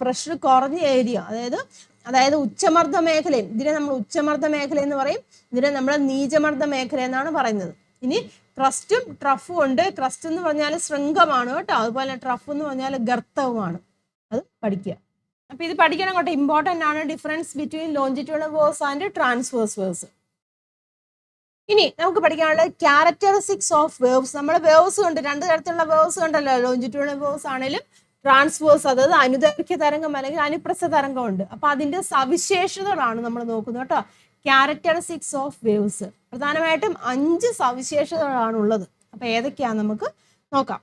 പ്രഷർ കുറഞ്ഞ ഏരിയ, അതായത് അതായത് ഉച്ചമർദ്ദ മേഖലയും, ഇതിനെ നമ്മൾ ഉച്ചമർദ്ദ മേഖല എന്ന് പറയും, ഇതിനെ നമ്മൾ നീചമർദ്ദ മേഖല എന്നാണ് പറയുന്നത്. ഇനി ക്രസ്റ്റും ട്രഫും ഉണ്ട്. ക്രസ്റ്റ് എന്ന് പറഞ്ഞാൽ ശൃംഗമാണ് കേട്ടോ, അതുപോലെ ട്രഫ് എന്ന് പറഞ്ഞാൽ ഗർത്തവുമാണ്. അത് പഠിക്കുക. അപ്പൊ ഇത് പഠിക്കണം കേട്ടോ, ഇമ്പോർട്ടൻ്റ് ആണ്. Difference between longitudinal waves and transverse waves. ഇനി നമുക്ക് പഠിക്കാനുള്ളത് ക്യാരക്ടറിസ്റ്റിക്സ് ഓഫ് വേവ്സ്. നമ്മൾ വേവ്സ് കൊണ്ട് രണ്ട് തരത്തിലുള്ള വേവ്സ് കണ്ടല്ലോ, ലോഞ്ചിറ്റ്യൂണൽ വേവ്സ് ആണെങ്കിലും ട്രാൻസ്വേഴ്സ്, അതായത് അനുദൈർഘ്യ തരംഗം അല്ലെങ്കിൽ അനുപ്രസ്ഥ തരംഗം ഉണ്ട്. അപ്പൊ അതിന്റെ സവിശേഷതകളാണ് നമ്മൾ നോക്കുന്നത് കേട്ടോ. ക്യാരക്ടറിസ്റ്റിക്സ് ഓഫ് വേവ്സ് പ്രധാനമായിട്ടും 5 സവിശേഷതകളാണ് ഉള്ളത്. അപ്പൊ ഏതൊക്കെയാന്ന് നമുക്ക് നോക്കാം.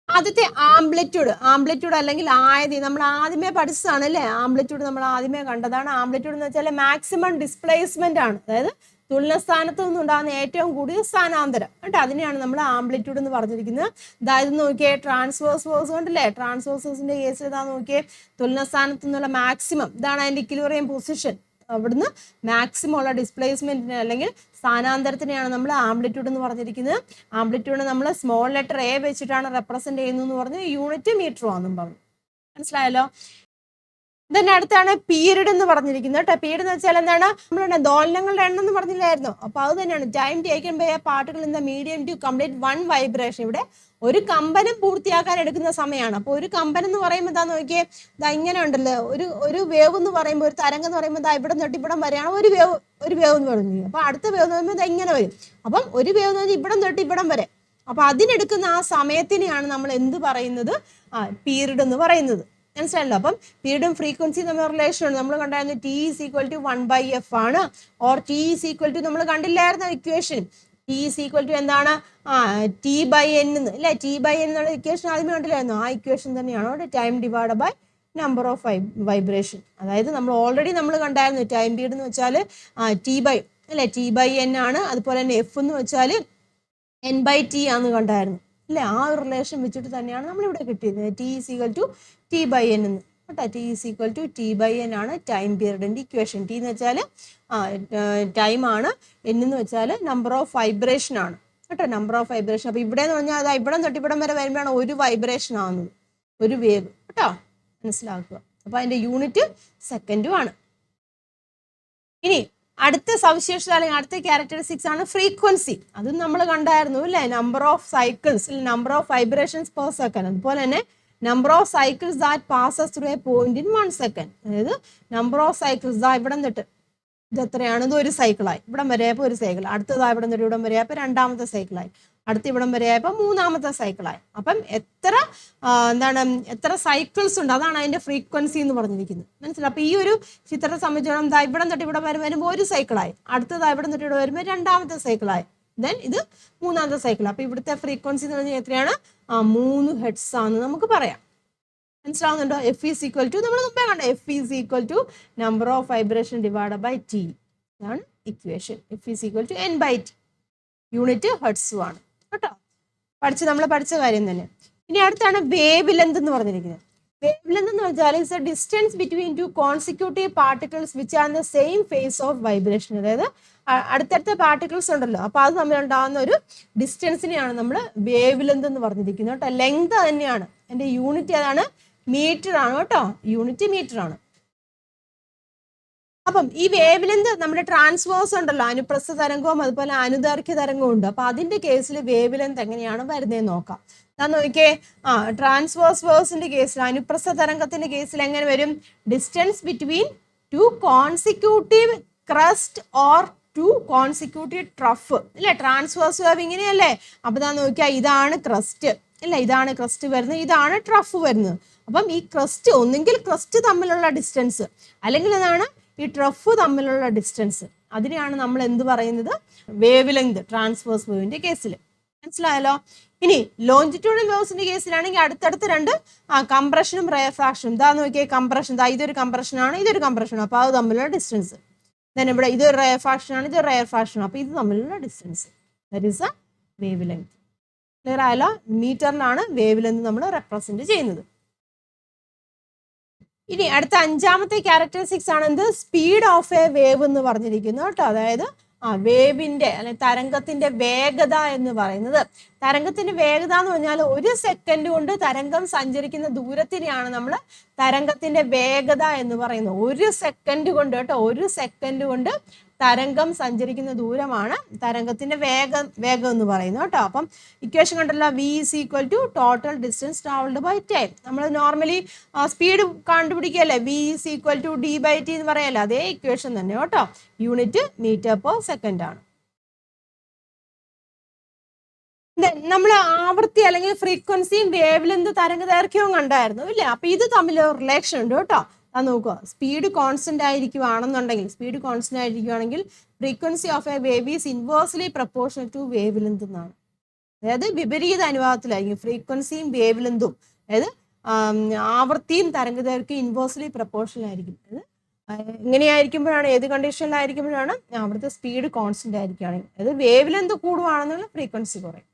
ആദ്യത്തെ ആംപ്ലിറ്റ്യൂഡ് അല്ലെങ്കിൽ ആയതി, നമ്മൾ ആദ്യമേ പഠിച്ചതാണ് അല്ലേ. ആംപ്ലിറ്റ്യൂഡ് നമ്മൾ ആദ്യമേ കണ്ടതാണ്. ആംപ്ലിറ്റ്യൂഡ് എന്ന് വെച്ചാൽ മാക്സിമം ഡിസ്പ്ലേസ്മെന്റ് ആണ്, അതായത് തുലനസ്ഥാനത്ത് നിന്നുണ്ടാകുന്ന ഏറ്റവും കൂടിയ സ്ഥാനാന്തരം കേട്ടോ, അതിനെയാണ് നമ്മൾ ആംപ്ലിറ്റ്യൂഡ് എന്ന് പറഞ്ഞിരിക്കുന്നത്. അതായത് നോക്കിയേ, ട്രാൻസ്വേഴ്സ് വേവ്സ് കണ്ടില്ലേ, ട്രാൻസ്വേഴ്സിന്റെ കേസിൽ ഇതാ നോക്കിയേ, തുലനസ്ഥാനത്ത് നിന്നുള്ള മാക്സിമം, ഇതാണ് അതിന്റെ ഇക്വിലിബ്രിയം പൊസിഷൻ. അവിടുന്ന് മാക്സിമം ഉള്ള ഡിസ്പ്ലേസ്മെന്റിനെ അല്ലെങ്കിൽ സ്ഥാനാന്തരത്തിനെയാണ് നമ്മൾ ആംപ്ലിറ്റ്യൂഡ് എന്ന് പറഞ്ഞിരിക്കുന്നത്. ആംപ്ലിറ്റ്യൂഡ് നമ്മൾ സ്മോൾ ലെറ്റർ എ വെച്ചിട്ടാണ് റെപ്രസെന്റ് ചെയ്യുന്നതെന്ന് പറഞ്ഞു, യൂണിറ്റ് മീറ്റർ ആണെന്നും പറഞ്ഞു. മനസ്സിലായല്ലോ. ഇതിന്റെ അടുത്താണ് പീരീഡ് എന്ന് പറഞ്ഞിരിക്കുന്നത് കേട്ടോ. പീരീഡ് എന്ന് വെച്ചാൽ എന്താണ്, നമ്മളുടെ ദോലനങ്ങളുടെ എണ്ണം എന്ന് പറഞ്ഞില്ലായിരുന്നു, അപ്പൊ അത് തന്നെയാണ് time taken by a particle in the medium to complete one vibration. ഇവിടെ ഒരു കമ്പനം പൂർത്തിയാക്കാൻ എടുക്കുന്ന സമയമാണ്. അപ്പൊ ഒരു കമ്പനം എന്ന് പറയുമ്പോൾ എന്താ നോക്കിയേ, ഇതാ ഇങ്ങനെ ഉണ്ടല്ലോ, ഒരു വേവ് എന്ന് പറയുമ്പോൾ, ഒരു തരംഗം എന്ന് പറയുമ്പോൾ ഇതാ ഇവിടെ തൊട്ട് ഇവിടം വരെയാണ് ഒരു വേവ് എന്ന് പറഞ്ഞു. അപ്പൊ അടുത്ത വേവ് എന്ന് പറയുമ്പോൾ ഇതാ ഇങ്ങനെ വരും. അപ്പം ഒരു വേവ് എന്ന് പറഞ്ഞാൽ ഇവിടം തൊട്ട് ഇവിടം വരെ. അപ്പൊ അതിനെടുക്കുന്ന ആ സമയത്തിനെയാണ് നമ്മൾ എന്ത് പറയുന്നത്, പീരീഡ് എന്ന് പറയുന്നത്. മനസ്സിലല്ലോ. അപ്പം പീരീഡും ഫ്രീക്വൻസി തമ്മിൽ റിലേഷൻ ഉണ്ട്. നമ്മൾ കണ്ടായിരുന്നു T is equal to 1/f ആണ്, or T is equal to, നമ്മൾ കണ്ടില്ലായിരുന്നു equation, T is equal to എന്താണ്, T/n അല്ലെ. T/n എന്നുള്ള ഇക്വേഷൻ ആദ്യമേ കണ്ടില്ലായിരുന്നു, ആ ഇക്വേഷൻ തന്നെയാണ് time divide by number of vibration. അതായത് നമ്മൾ ഓൾറെഡി നമ്മൾ കണ്ടായിരുന്നു ടൈം പീരീഡ് എന്ന് വെച്ചാൽ T/n ആണ്, അതുപോലെ തന്നെ F എന്ന് വെച്ചാൽ n/t ആണെന്ന് കണ്ടായിരുന്നു അല്ലെ. ആ ഒരു റിലേഷൻ വെച്ചിട്ട് തന്നെയാണ് നമ്മളിവിടെ കിട്ടിയത് T is equal to T/n എന്ന് കേട്ടോ. T is equal to T/n ആണ് ടൈം പീരീഡിന്റെ ഇക്വേഷൻ. T എന്ന് വെച്ചാൽ ടൈം ആണ്, N എന്ന് വെച്ചാൽ നമ്പർ ഓഫ് വൈബ്രേഷൻ ആണ് കേട്ടോ, നമ്പർ ഓഫ് വൈബ്രേഷൻ. അപ്പൊ ഇവിടെ എന്ന് പറഞ്ഞാൽ അത് ഇവിടെ തൊട്ട് ഇവിടം വരെ വരുമ്പോഴാണ് ഒരു വൈബ്രേഷൻ ആവുന്നത്, ഒരു വേവ് കേട്ടോ, മനസ്സിലാക്കുക. അപ്പൊ അതിന്റെ യൂണിറ്റ് സെക്കൻഡും ആണ്. ഇനി അടുത്ത സവിശേഷത അല്ലെങ്കിൽ അടുത്ത ക്യാരക്ടറിസ്റ്റിക്സ് ആണ് ഫ്രീക്വൻസി. അതും നമ്മൾ കണ്ടായിരുന്നു അല്ലെ, number of cycles, number of vibrations per second. അതുപോലെ തന്നെ number of cycles that passes through A point in 1 second. അതായത് നമ്പർ ഓഫ് സൈക്കിൾസ് ദാ ഇവിടം തൊട്ട് ഇത് എത്രയാണ്, ഇത് ഒരു സൈക്കിളായി, ഇവിടം വരെയപ്പോൾ ഒരു സൈക്കിൾ, അടുത്തതാ ഇവിടം തൊട്ട് ഇവിടം വരെയപ്പോൾ രണ്ടാമത്തെ സൈക്കിളായി, അടുത്ത ഇവിടം വരെയായപ്പോൾ മൂന്നാമത്തെ സൈക്കിളായി. അപ്പം എത്ര സൈക്കിൾസ് ഉണ്ട്, അതാണ് അതിന്റെ ഫ്രീക്വൻസി എന്ന് പറഞ്ഞിരിക്കുന്നത്. മനസ്സിലായി. അപ്പൊ ഈ ഒരു ചിത്രത്തെ സംബന്ധിച്ചിടത്തോളം ദാ ഇവിടം തൊട്ട് ഇവിടെ വരെ വരുമ്പോൾ ഒരു സൈക്കിളായി, അടുത്തതാ ഇവിടം തൊട്ട് ഇവിടെ വരുമ്പോൾ രണ്ടാമത്തെ സൈക്കിളായി, ദെൻ ഇത് മൂന്നാമത്തെ സൈക്കിൾ. അപ്പൊ ഇവിടുത്തെ ഫ്രീക്വൻസി എന്ന് പറഞ്ഞാൽ എത്രയാണ്, 3 ഹെർട്സ് ആണെന്ന് നമുക്ക് പറയാം. മനസ്സിലാവുന്നുണ്ടോ. F is equal to, നമ്മൾ മുമ്പേ കണ്ട F is equal to number of vibration divide by T. ഇതാണ് equation. F is equal to n/t. Unit ഹെർട്സും ആണ് കേട്ടോ. നമ്മൾ പഠിച്ച കാര്യം തന്നെ. ഇനി അടുത്താണ് വേവ് ലെങ്ത് എന്ന് പറഞ്ഞിരിക്കുന്നത്. വേവ് ലെങ്ത് എന്ന് വെച്ചാൽ it's a distance between 2 consecutive particles which are in the same phase of vibration. അതായത് അടുത്തടുത്ത പാർട്ടിക്കിൾസ് ഉണ്ടല്ലോ, അപ്പൊ അത് തമ്മിലുണ്ടാകുന്ന ഒരു ഡിസ്റ്റൻസിനെയാണ് നമ്മൾ വേവ് ലെങ്ത് എന്ന് പറഞ്ഞിരിക്കുന്നത് കേട്ടോ. ലെങ്ത് തന്നെയാണ്, അതിന്റെ യൂണിറ്റ് ഏതാണ്, മീറ്റർ ആണ് കേട്ടോ, യൂണിറ്റ് മീറ്റർ ആണ്. അപ്പം ഈ വേവ് ലെങ്ത് നമ്മുടെ ട്രാൻസ്വേഴ്സ് ഉണ്ടല്ലോ, അനുപ്രസ്ഥ തരംഗവും അതുപോലെ അനുദൈർഘ്യ തരംഗവും ഉണ്ട്. അപ്പൊ അതിന്റെ കേസിൽ വേവ് ലെങ്ത് എങ്ങനെയാണ് വരുന്നതെന്ന് നോക്കാം. ഞാൻ നോക്കിയേ, ട്രാൻസ്വേഴ്സ് വേവ്സിന്റെ കേസിൽ, അനുപ്രസ്ഥ തരംഗത്തിന്റെ കേസിൽ എങ്ങനെ വരും, distance between 2 consecutive crest or 2 consecutive trough അല്ലെ. ട്രാൻസ്വേഴ്സ് വേവ് ഇങ്ങനെയല്ലേ. അപ്പൊ ഞാൻ നോക്കിയാൽ ഇതാണ് ക്രസ്റ്റ് അല്ല, ഇതാണ് ക്രസ്റ്റ് വരുന്നത്, ഇതാണ് ട്രഫ് വരുന്നത്. അപ്പം ഈ ക്രസ്റ്റ്, ഒന്നെങ്കിൽ ക്രസ്റ്റ് തമ്മിലുള്ള ഡിസ്റ്റൻസ് അല്ലെങ്കിൽ എന്താണ് ഈ ട്രഫ് തമ്മിലുള്ള ഡിസ്റ്റൻസ്, അതിനെയാണ് നമ്മൾ എന്ത് പറയുന്നത്, വേവ് ലെങ്ത്, ട്രാൻസ്വേഴ്സ് വേവിന്റെ കേസിൽ. മനസ്സിലായല്ലോ. ഇനി ലോഞ്ചിറ്റ്യൂണൽ വേവ്സിന്റെ കേസിലാണെങ്കിൽ അടുത്തടുത്ത് 2 കംപ്രഷനും റെയർഫ്രാക്ഷനും. ഇതാ നോക്കിയേ, കംപ്രഷൻ, ഇതൊരു കംപ്രഷൻ ആണ്, ഇതൊരു കംപ്രഷൻ, അപ്പൊ അത് തമ്മിലുള്ള ഡിസ്റ്റൻസ്. ദെൻ ഇവിടെ ഇതൊരു റെയർഫ്രാക്ഷൻ ആണ്, ഇതൊരു റെയർഫ്രാക്ഷൻ, അപ്പൊ ഇത് തമ്മിലുള്ള distance, that is A wave length. Clear ആയല്ലോ. മീറ്ററിനാണ് വേവ് ലെങ്ത് നമ്മൾ റെപ്രസെന്റ് ചെയ്യുന്നത്. ഇനി അടുത്ത 5ാമത്തെ ക്യാരക്ടറിസ്റ്റിക്സ് ആണ് എന്ത്, സ്പീഡ് ഓഫ് എ വേവ് എന്ന് പറഞ്ഞിരിക്കുന്നു കേട്ടോ. അതായത് വേവിന്റെ അല്ലെങ്കിൽ തരംഗത്തിന്റെ വേഗത എന്ന് പറയുന്നത്. തരംഗത്തിന്റെ വേഗത എന്ന് പറഞ്ഞാൽ 1 സെക്കൻഡ് കൊണ്ട് തരംഗം സഞ്ചരിക്കുന്ന ദൂരത്തിനെയാണ് നമ്മൾ തരംഗത്തിന്റെ വേഗത എന്ന് പറയുന്നത്. 1 സെക്കൻഡ് കൊണ്ട് കേട്ടോ, 1 സെക്കൻഡ് കൊണ്ട് തരംഗം സഞ്ചരിക്കുന്ന ദൂരമാണ് തരംഗത്തിന്റെ വേഗം എന്ന് പറയുന്നത് കേട്ടോ. അപ്പം ഇക്വേഷൻ കണ്ടല്ലോ, v is equal to total distance traveled by time. നമ്മൾ നോർമലി സ്പീഡ് കണ്ടുപിടിക്കുകയല്ലേ, v is equal to d by t എന്ന് പറയല്ലേ, അതേ ഇക്വേഷൻ തന്നെ കേട്ടോ. യൂണിറ്റ് മീറ്റർ പെർ സെക്കൻഡ് ആണ്. നമ്മൾ ആവൃത്തി അല്ലെങ്കിൽ ഫ്രീക്വൻസിയും വേവ് ലെങ്ത് തരംഗ ദൈർഘ്യവും കണ്ടായിരുന്നു ഇല്ലേ. അപ്പൊ ഇത് തമ്മിൽ റിലേഷൻ ഉണ്ട് കേട്ടോ. നോക്കുക, സ്പീഡ് കോൺസ്റ്റന്റ് ആയിരിക്കുവാണെന്നുണ്ടെങ്കിൽ frequency of a wave is inversely proportional to wavelength എന്നാണ്. അതായത് വിപരീത അനുപാതത്തിലായിരിക്കും ഫ്രീക്വൻസിയും വേവ് ലെങ്തും. അതായത് ആവൃത്തിയും തരംഗ ദൈർഘ്യം ഇൻവേഴ്സ്ലി പ്രപ്പോർഷണൽ ആയിരിക്കും. എങ്ങനെയായിരിക്കുമ്പോഴാണ്, ഏത് കണ്ടീഷനിലായിരിക്കുമ്പോഴാണ്, അവിടുത്തെ സ്പീഡ് കോൺസ്റ്റന്റ് ആയിരിക്കുകയാണെങ്കിൽ. അതായത് വേവ് ലെങ്ത് കൂടുവാണെന്നുള്ള ഫ്രീക്വൻസി കുറയും.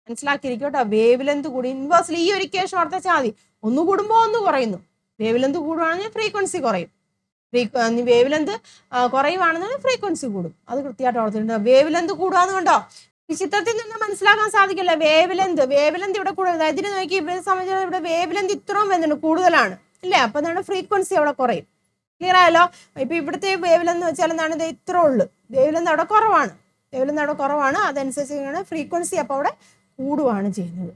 മനസ്സിലാക്കിയിരിക്കും കേട്ടോ. വേവ് ലെങ്ത് കൂടി ഇൻവേഴ്സ്ലി ഈ ഒരു ഇക്വേഷൻ ഓർത്താൽ മതി. ഒന്ന് കൂടുമ്പോൾ ഒന്ന് കുറയുന്നു. വേവ് ലെങ്ത് കൂടുവാണെങ്കിൽ ഫ്രീക്വൻസി കുറയും. വേവ് ലെങ്ത് കുറയുവാണെന്ന് ഫ്രീക്വൻസി കൂടും. അത് കൃത്യമായിട്ട് ഓർത്തിട്ടുണ്ട്. വേവ് ലെങ്ത് കൂടുകയെന്ന് കണ്ടോ, ഈ ചിത്രത്തിൽ നിന്ന് മനസ്സിലാക്കാൻ സാധിക്കില്ല. വേവ് ലെങ്ത് ഇവിടെ കൂടുതൽ. ഇതിന് നോക്കി ഇവരെ സംബന്ധിച്ചാൽ ഇവിടെ വേവ് ലെങ്ത് ഇത്രയും വരുന്നുണ്ട്, കൂടുതലാണ് ഇല്ലേ. അപ്പൊ എന്താണ്, ഫ്രീക്വൻസി അവിടെ കുറയും. ക്ലിയർ ആയല്ലോ. ഇപ്പൊ ഇവിടുത്തെ വേവ് ലെങ്ത് വെച്ചാൽ എന്താണ്, ഇത് ഇത്ര ഉള്ളു. വേവ് ലെങ്ത് അവിടെ കുറവാണ്. അതനുസരിച്ച് ഫ്രീക്വൻസി അപ്പൊ അവിടെ കൂടുവാണ് ചെയ്യുന്നത്.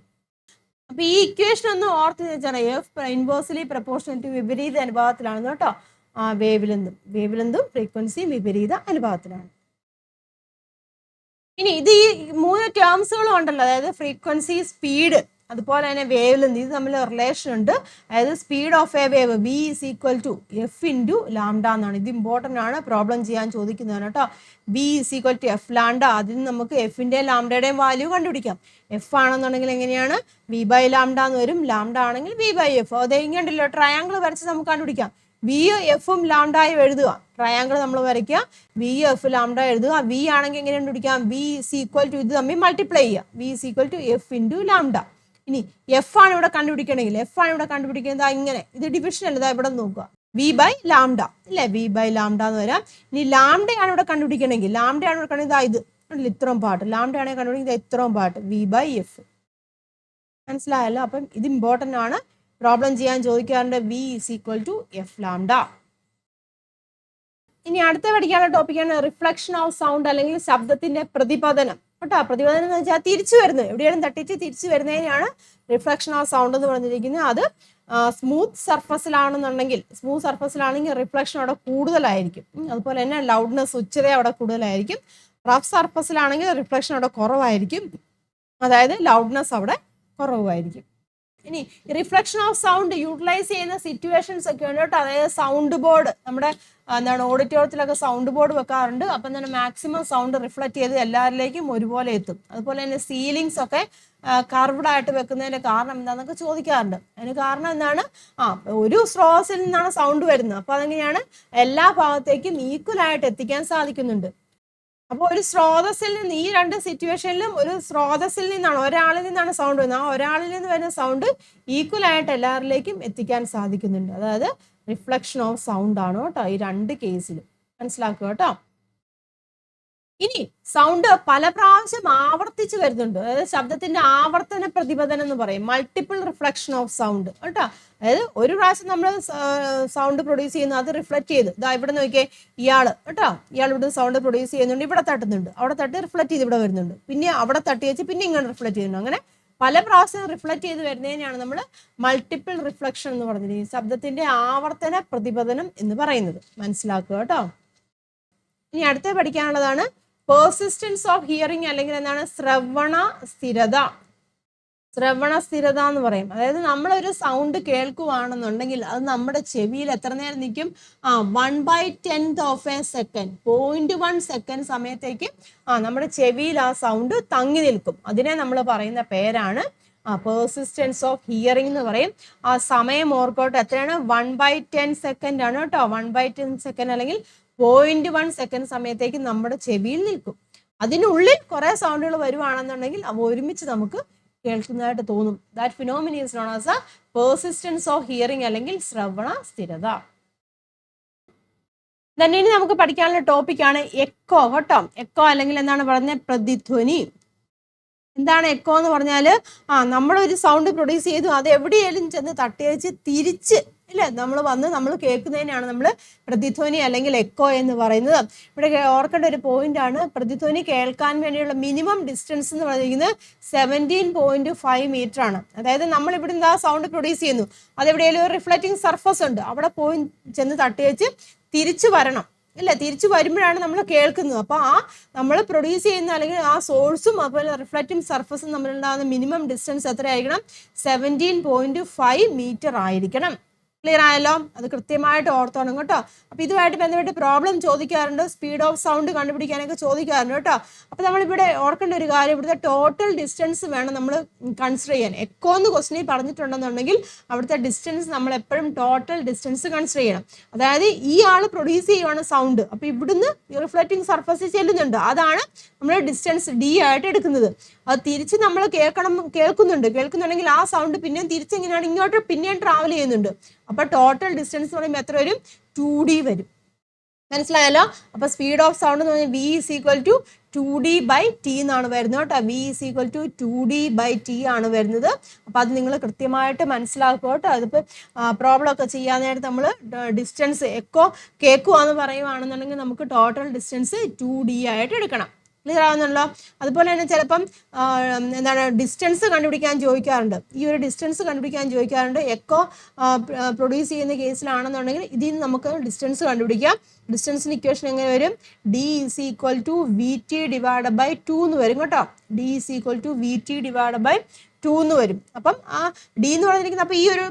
അപ്പൊ ഈ ഇക്വേഷൻ ഒന്ന് ഓർത്ത് വെച്ചാൽ എഫ് ഇൻവേഴ്സ്ലി പ്രപ്പോർഷണൽ ടു വിപരീത അനുപാതത്തിലാണ് കേട്ടോ. വേവ് ലെങ്തും ഫ്രീക്വൻസിയും വിപരീത അനുപാതത്തിലാണ്. ഇനി ഇത് ഈ 3 ടേംസുകളും ഉണ്ടല്ലോ, അതായത് ഫ്രീക്വൻസി, സ്പീഡ്, അതുപോലെ തന്നെ വേവ് ലെങ്ത്, ഇത് തമ്മിൽ റിലേഷൻ ഉണ്ട്. അതായത് speed of a wave v is equal to f into lambda എന്നാണ്. ഇത് ഇമ്പോർട്ടൻ്റ് ആണ്, പ്രോബ്ലം ചെയ്യാൻ ചോദിക്കുന്നതാണ് കേട്ടോ. v is equal to f lambda. അതിന് നമുക്ക് എഫിൻ്റെയും ലാംഡയുടെയും വാല്യൂ കണ്ടുപിടിക്കാം. എഫ് ആണെന്നുണ്ടെങ്കിൽ എങ്ങനെയാണ്, v by lambda എന്ന് വരും. ലാംഡ ആണെങ്കിൽ v by f. അത് ഇങ്ങനെയല്ലോ, ട്രയാങ്കിൾ വരച്ച് നമുക്ക് കണ്ടുപിടിക്കാം. v എഫും ലാംഡായും എഴുതുക. ട്രയാങ്കിൾ നമ്മൾ വരയ്ക്കുക, v എഫ് ലാംഡ എഴുതുക. v ആണെങ്കിൽ എങ്ങനെ കണ്ടുപിടിക്കാം, v is equal to ഇത് തമ്മിൽ മൾട്ടിപ്ലൈ ചെയ്യുക. v is equal to f into lambda. ഇനി എഫ് ആണ് ഇവിടെ കണ്ടുപിടിക്കുന്നത് ഇങ്ങനെ, ഇത് ഡിവിഷൻ അല്ല, ഇവിടെ നോക്കുക, v by ലാംഡ അല്ലേ, v by ലാംഡ എന്ന് വരാം. ഇനി ലാംഡയാണ് ഇവിടെ കണ്ടുപിടിക്കണമെങ്കിൽ, ഇത് ഇത്രയും പാർട്ട്, ലാംഡയാണെങ്കിൽ കണ്ടുപിടിക്കുന്നത് ഇത്രയും പാർട്ട്, v by എഫ്. മനസ്സിലായല്ലോ. അപ്പം ഇത് ഇമ്പോർട്ടൻ്റ് ആണ്, പ്രോബ്ലം ചെയ്യാൻ ചോദിക്കാറുണ്ട്. v is equal to f lambda. ഇനി അടുത്ത പഠിക്കാനുള്ള ടോപ്പിക്കാണ് റിഫ്ലക്ഷൻ ഓഫ് സൗണ്ട് അല്ലെങ്കിൽ ശബ്ദത്തിന്റെ പ്രതിപതനം കേട്ടോ. പ്രതിപതനം എന്ന് വെച്ചാൽ തിരിച്ചു വരുന്നത്, എവിടെയാണ് തട്ടിച്ച് തിരിച്ചു വരുന്നതിനാണ് റിഫ്ലക്ഷൻ ഓഫ് സൗണ്ട് എന്ന് പറഞ്ഞിരിക്കുന്നത്. അത് സ്മൂത്ത് സർഫസിലാണെങ്കിൽ റിഫ്ലക്ഷൻ അവിടെ കൂടുതലായിരിക്കും. അതുപോലെ തന്നെ ലൗഡ്നെസ്, ഉച്ചത അവിടെ കൂടുതലായിരിക്കും. റഫ് സർഫസിലാണെങ്കിൽ റിഫ്ലക്ഷൻ അവിടെ കുറവായിരിക്കും, അതായത് ലൗഡ്നെസ് അവിടെ കുറവായിരിക്കും. ഇനി റിഫ്ലക്ഷൻ ഓഫ് സൗണ്ട് യൂട്ടിലൈസ് ചെയ്യുന്ന സിറ്റുവേഷൻസ് ഒക്കെ ഉണ്ട് കേട്ടോ. അതായത് സൗണ്ട് ബോർഡ്, നമ്മുടെ ഓഡിറ്റോറിയത്തിലൊക്കെ സൗണ്ട് ബോർഡ് വെക്കാറുണ്ട്. അപ്പം തന്നെ മാക്സിമം സൗണ്ട് റിഫ്ലക്ട് ചെയ്ത് എല്ലാവരിലേക്കും ഒരുപോലെ എത്തും. അതുപോലെ തന്നെ സീലിങ്സ് ഒക്കെ കർവ്ഡ് ആയിട്ട് വെക്കുന്നതിന്റെ കാരണം എന്താണെന്നൊക്കെ ചോദിക്കാറുണ്ട്. അതിന് കാരണം എന്താണ്, ഒരു സ്രോതസ്സിൽ നിന്നാണ് സൗണ്ട് വരുന്നത്. അപ്പൊ അതെങ്ങനെയാണ് എല്ലാ ഭാഗത്തേക്കും ഈക്വൽ ആയിട്ട് എത്തിക്കാൻ സാധിക്കുന്നുണ്ട്. അപ്പോൾ ഒരു സ്രോതസ്സിൽ നിന്ന്, ഈ രണ്ട് സിറ്റുവേഷനിലും ഒരു സ്രോതസ്സിൽ നിന്നാണ്, ഒരാളിൽ നിന്നാണ് സൗണ്ട് വരുന്നത്. ആ ഒരാളിൽ നിന്ന് വരുന്ന സൗണ്ട് ഈക്വൽ ആയിട്ട് എല്ലാവരിലേക്കും എത്തിക്കാൻ സാധിക്കുന്നുണ്ട്. അതായത് റിഫ്ലക്ഷൻ ഓഫ് സൗണ്ട് ആണ് കേട്ടോ ഈ രണ്ട് കേസിലും. മനസ്സിലാക്കുക കേട്ടോ. ഇനി സൗണ്ട് പല പ്രാവശ്യം ആവർത്തിച്ച് വരുന്നുണ്ട്. അതായത് ശബ്ദത്തിന്റെ ആവർത്തന പ്രതിപതനം എന്ന് പറയും, മൾട്ടിപ്പിൾ റിഫ്ലക്ഷൻ ഓഫ് സൗണ്ട് കേട്ടോ. അതായത് ഒരു പ്രാവശ്യം നമ്മൾ സൗണ്ട് പ്രൊഡ്യൂസ് ചെയ്യുന്നു, അത് റിഫ്ലക്ട് ചെയ്ത് ഇവിടെ നോക്കിയേ, ഇയാൾ ഇവിടെ സൗണ്ട് പ്രൊഡ്യൂസ് ചെയ്യുന്നുണ്ട്, ഇവിടെ തട്ടുന്നുണ്ട്, അവിടെ തട്ടി റിഫ്ലക്ട് ചെയ്ത് ഇവിടെ വരുന്നുണ്ട്, പിന്നെ അവിടെ തട്ടി വെച്ച് പിന്നെ ഇങ്ങനെ റിഫ്ലക്ട് ചെയ്യുന്നുണ്ട്. അങ്ങനെ പല പ്രാവശ്യം റിഫ്ലക്ട് ചെയ്ത് വരുന്നതിനാണ് നമ്മൾ മൾട്ടിപ്പിൾ റിഫ്ലക്ഷൻ എന്ന് പറഞ്ഞിരിക്കുന്നത്, ശബ്ദത്തിന്റെ ആവർത്തന പ്രതിപതനം എന്ന് പറയുന്നത്. മനസ്സിലാക്കുക കേട്ടോ. ഇനി അടുത്ത പഠിക്കാനുള്ളതാണ് പെർസിസ്റ്റൻസ് ഓഫ് ഹിയറിംഗ്, അല്ലെങ്കിൽ എന്താണ്, ശ്രവണ സ്ഥിരത എന്ന് പറയും. അതായത് നമ്മളൊരു സൗണ്ട് കേൾക്കുവാണെന്നുണ്ടെങ്കിൽ അത് നമ്മുടെ ചെവിയിൽ എത്ര നേരം നിൽക്കും, 1/10 ഓഫ് എ സെക്കൻഡ്, 0.1 സെക്കൻഡ് സമയത്തേക്ക് നമ്മുടെ ചെവിയിൽ ആ സൗണ്ട് തങ്ങി നിൽക്കും. അതിനെ നമ്മൾ പറയുന്ന പേരാണ് പെർസിസ്റ്റൻസ് ഓഫ് ഹിയറിംഗ് എന്ന് പറയും. ആ സമയം ഓർക്കോട്ടെ, എത്രയാണ്, 1/10 സെക്കൻഡ് ആണ് കേട്ടോ. 1/10 സെക്കൻഡ് അല്ലെങ്കിൽ 0.1 സെക്കൻഡ് സമയത്തേക്ക് നമ്മുടെ ചെവിയിൽ നിൽക്കും. അതിനുള്ളിൽ കുറെ സൗണ്ടുകൾ വരുവാണെന്നുണ്ടെങ്കിൽ അവ ഒരുമിച്ച് നമുക്ക് കേൾക്കുന്നതായിട്ട് തോന്നും. That phenomena is known as A persistence of hearing അല്ലെങ്കിൽ ശ്രവണ സ്ഥിരത. ഇനി നമുക്ക് പഠിക്കാനുള്ള ടോപ്പിക്കാണ് എക്കോ കേട്ടോ. എക്കോ അല്ലെങ്കിൽ എന്താണ് പറഞ്ഞത്, പ്രതിധ്വനി. എന്താണ് എക്കോ എന്ന് പറഞ്ഞാൽ, നമ്മളൊരു സൗണ്ട് പ്രൊഡ്യൂസ് ചെയ്തു, അത് എവിടെയെങ്കിലും ചെന്ന് തട്ടിയച്ച് തിരിച്ച് ഇല്ലേ നമ്മൾ കേൾക്കുന്നതിനാണ് നമ്മൾ പ്രതിധ്വനി അല്ലെങ്കിൽ എക്കോ എന്ന് പറയുന്നത്. ഇവിടെ ഓർക്കേണ്ട ഒരു പോയിന്റ് ആണ്, പ്രതിധ്വനി കേൾക്കാൻ വേണ്ടിയുള്ള മിനിമം ഡിസ്റ്റൻസ് എന്ന് പറയുന്നത് 17.5 മീറ്റർ ആണ്. അതായത് നമ്മൾ ഇവിടെ നിന്ന് ആ സൗണ്ട് പ്രൊഡ്യൂസ് ചെയ്യുന്നു, അതെവിടെയെങ്കിലും ഒരു റിഫ്ലക്റ്റിംഗ് സർഫസ് ഉണ്ട്, അവിടെ പോയി ചെന്ന് തട്ടിയച്ച് തിരിച്ചു വരണം ഇല്ല, തിരിച്ചു വരുമ്പോഴാണ് നമ്മൾ കേൾക്കുന്നത്. അപ്പോൾ നമ്മൾ പ്രൊഡ്യൂസ് ചെയ്യുന്ന അല്ലെങ്കിൽ ആ സോഴ്സും അതുപോലെ റിഫ്ലക്റ്റിംഗ് സർഫസും തമ്മിലുണ്ടാകുന്ന മിനിമം ഡിസ്റ്റൻസ് എത്രയായിരിക്കണം, 17.5 മീറ്റർ ആയിരിക്കണം. ക്ലിയർ ആയല്ലോ? അത് കൃത്യമായിട്ട് ഓർത്തോണം കേട്ടോ. അപ്പൊ ഇതുമായിട്ട് ബന്ധപ്പെട്ട് പ്രോബ്ലം ചോദിക്കാറുണ്ട്, സ്പീഡ് ഓഫ് സൗണ്ട് കണ്ടുപിടിക്കാനൊക്കെ ചോദിക്കാറുണ്ട് കേട്ടോ. അപ്പൊ നമ്മളിവിടെ ഓർക്കേണ്ട ഒരു കാര്യം, ഇവിടുത്തെ ടോട്ടൽ ഡിസ്റ്റൻസ് വേണം നമ്മൾ കൺസിഡർ ചെയ്യാൻ. എക്കോ എന്ന് ക്വസ്റ്റിനിൽ പറഞ്ഞിട്ടുണ്ടെന്നുണ്ടെങ്കിൽ അവിടുത്തെ ഡിസ്റ്റൻസ് നമ്മൾ എപ്പോഴും ടോട്ടൽ ഡിസ്റ്റൻസ് കൺസിഡർ ചെയ്യണം. അതായത് ഈ ആള് പ്രൊഡ്യൂസ് ചെയ്യുവാണ് സൗണ്ട്, അപ്പൊ ഇവിടുന്ന് റിഫ്ലക്റ്റിംഗ് സർഫസിൽ ചെല്ലുന്നുണ്ട്, അതാണ് നമ്മൾ ഡിസ്റ്റൻസ് ഡി ആയിട്ട് എടുക്കുന്നത്. അത് തിരിച്ച് നമ്മൾ കേൾക്കുന്നുണ്ടെങ്കിൽ ആ സൗണ്ട് പിന്നെയും തിരിച്ചെങ്ങനെയാണ് ഇങ്ങോട്ട് പിന്നെയും ട്രാവൽ ചെയ്യുന്നുണ്ട്. അപ്പൊ ടോട്ടൽ ഡിസ്റ്റൻസ് എന്ന് പറയുമ്പോൾ എത്ര വരും, 2d വരും. മനസ്സിലായല്ലോ? അപ്പൊ സ്പീഡ് ഓഫ് സൗണ്ട് എന്ന് പറഞ്ഞാൽ v = 2d/t എന്നാണ് വരുന്നത് കേട്ടോ. v = 2d/t ആണ് വരുന്നത്. അപ്പൊ അത് നിങ്ങൾ കൃത്യമായിട്ട് മനസ്സിലാക്കുക കേട്ടോ. അതിപ്പോ പ്രോബ്ലം ഒക്കെ ചെയ്യാൻ നേരത്ത് നമ്മൾ ഡിസ്റ്റൻസ് എക്കോ കേൾക്കുവാന്ന് പറയുവാണെന്നുണ്ടെങ്കിൽ നമുക്ക് ടോട്ടൽ ഡിസ്റ്റൻസ് 2d ആയിട്ട് എടുക്കണം. ക്ലിയർ ആവുന്നുണ്ടല്ലോ? അതുപോലെ തന്നെ ചിലപ്പം എന്താണ് ഡിസ്റ്റൻസ് കണ്ടുപിടിക്കാൻ ചോദിക്കാറുണ്ട്. ഈ ഒരു ഡിസ്റ്റൻസ് കണ്ടുപിടിക്കാൻ ചോദിക്കാറുണ്ട്. എക്കോ പ്രൊഡ്യൂസ് ചെയ്യുന്ന കേസിലാണെന്നുണ്ടെങ്കിൽ ഇതിൽ നിന്ന് നമുക്ക് ഡിസ്റ്റൻസ് കണ്ടുപിടിക്കാം. ഡിസ്റ്റൻസിന് ഇക്വേഷൻ എങ്ങനെ വരും, d = vt/2 എന്ന് വരും കേട്ടോ. d = vt/2 എന്ന് വരും. അപ്പം ആ ഡി എന്ന് പറഞ്ഞിരിക്കുന്നത് അപ്പൊ ഈ ഒരു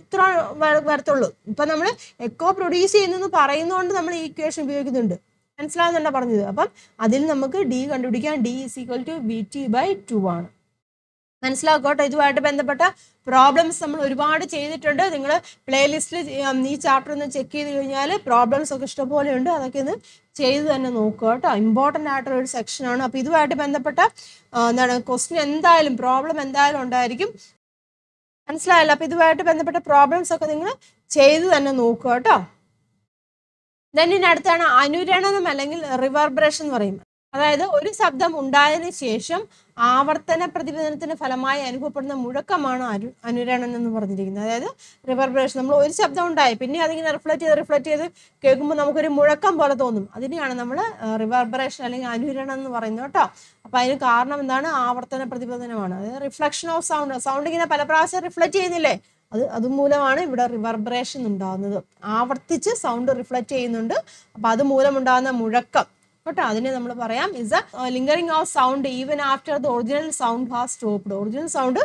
ഇത്ര വരത്തുള്ളൂ. ഇപ്പൊ നമ്മൾ എക്കോ പ്രൊഡ്യൂസ് ചെയ്യുന്നെന്ന് പറയുന്നതുകൊണ്ട് നമ്മൾ ഈ ഇക്വേഷൻ ഉപയോഗിക്കുന്നുണ്ട്. മനസ്സിലാവുന്നുണ്ടോ പറഞ്ഞത്? അപ്പം അതിൽ നമുക്ക് ഡി കണ്ടുപിടിക്കാൻ, d = vt/2 ആണ്. മനസ്സിലാക്കോട്ടെ. ഇതുമായിട്ട് ബന്ധപ്പെട്ട പ്രോബ്ലംസ് നമ്മൾ ഒരുപാട് ചെയ്തിട്ടുണ്ട്. നിങ്ങൾ പ്ലേലിസ്റ്റിൽ ഈ ചാപ്റ്റർ ഒന്ന് ചെക്ക് ചെയ്ത് കഴിഞ്ഞാൽ പ്രോബ്ലംസ് ഒക്കെ ഇഷ്ടംപോലെ ഉണ്ട്. അതൊക്കെ ഒന്ന് ചെയ്ത് തന്നെ നോക്കുക കേട്ടോ. ഇമ്പോർട്ടൻ്റ് ആയിട്ടുള്ള ഒരു സെക്ഷനാണ്. അപ്പോൾ ഇതുമായിട്ട് ബന്ധപ്പെട്ട ക്വസ്റ്റ്യൻ എന്തായാലും പ്രോബ്ലം എന്തായാലും ഉണ്ടായിരിക്കും. മനസ്സിലായല്ലോ? അപ്പോൾ ഇതുമായിട്ട് ബന്ധപ്പെട്ട പ്രോബ്ലംസ് ഒക്കെ നിങ്ങൾ ചെയ്ത് തന്നെ നോക്കുക കേട്ടോ. അടുത്താണ് അനുരണനം അല്ലെങ്കിൽ റിവർബറേഷൻ എന്ന് പറയും. അതായത് ഒരു ശബ്ദം ഉണ്ടായതിനു ശേഷം ആവർത്തന പ്രതിഫലനത്തിന് ഫലമായി അനുഭവപ്പെടുന്ന മുഴക്കമാണ് അനുരണനം എന്ന് പറഞ്ഞിരിക്കുന്നത്. അതായത് റിവർബറേഷൻ, നമ്മൾ ഒരു ശബ്ദം ഉണ്ടായി പിന്നെ അതിങ്ങനെ റിഫ്ലക്ട് ചെയ്ത് കേൾക്കുമ്പോൾ നമുക്കൊരു മുഴക്കം പോലെ തോന്നും. അതിനെയാണ് നമ്മൾ റിവർബറേഷൻ അല്ലെങ്കിൽ അനുരണനം എന്ന് പറയുന്നത് കേട്ടോ. അപ്പൊ അതിന് കാരണം എന്താണ്, ആവർത്തന പ്രതിഫലനമാണ്. അതായത് റിഫ്ലക്ഷൻ ഓഫ് സൗണ്ട് ഇങ്ങനെ പല പ്രാവശ്യം റിഫ്ലക്ട് ചെയ്യുന്നില്ലേ, അതുമൂലമാണ് ഇവിടെ റിവർബറേഷൻ ഉണ്ടാകുന്നത്. ആവർത്തിച്ച് സൗണ്ട് റിഫ്ലക്ട് ചെയ്യുന്നുണ്ട്. അപ്പൊ അതുമൂലം ഉണ്ടാകുന്ന മുഴക്കം കേട്ടോ, അതിനെ നമ്മൾ പറയാം is a lingering of sound even after the original sound has stopped. Original sound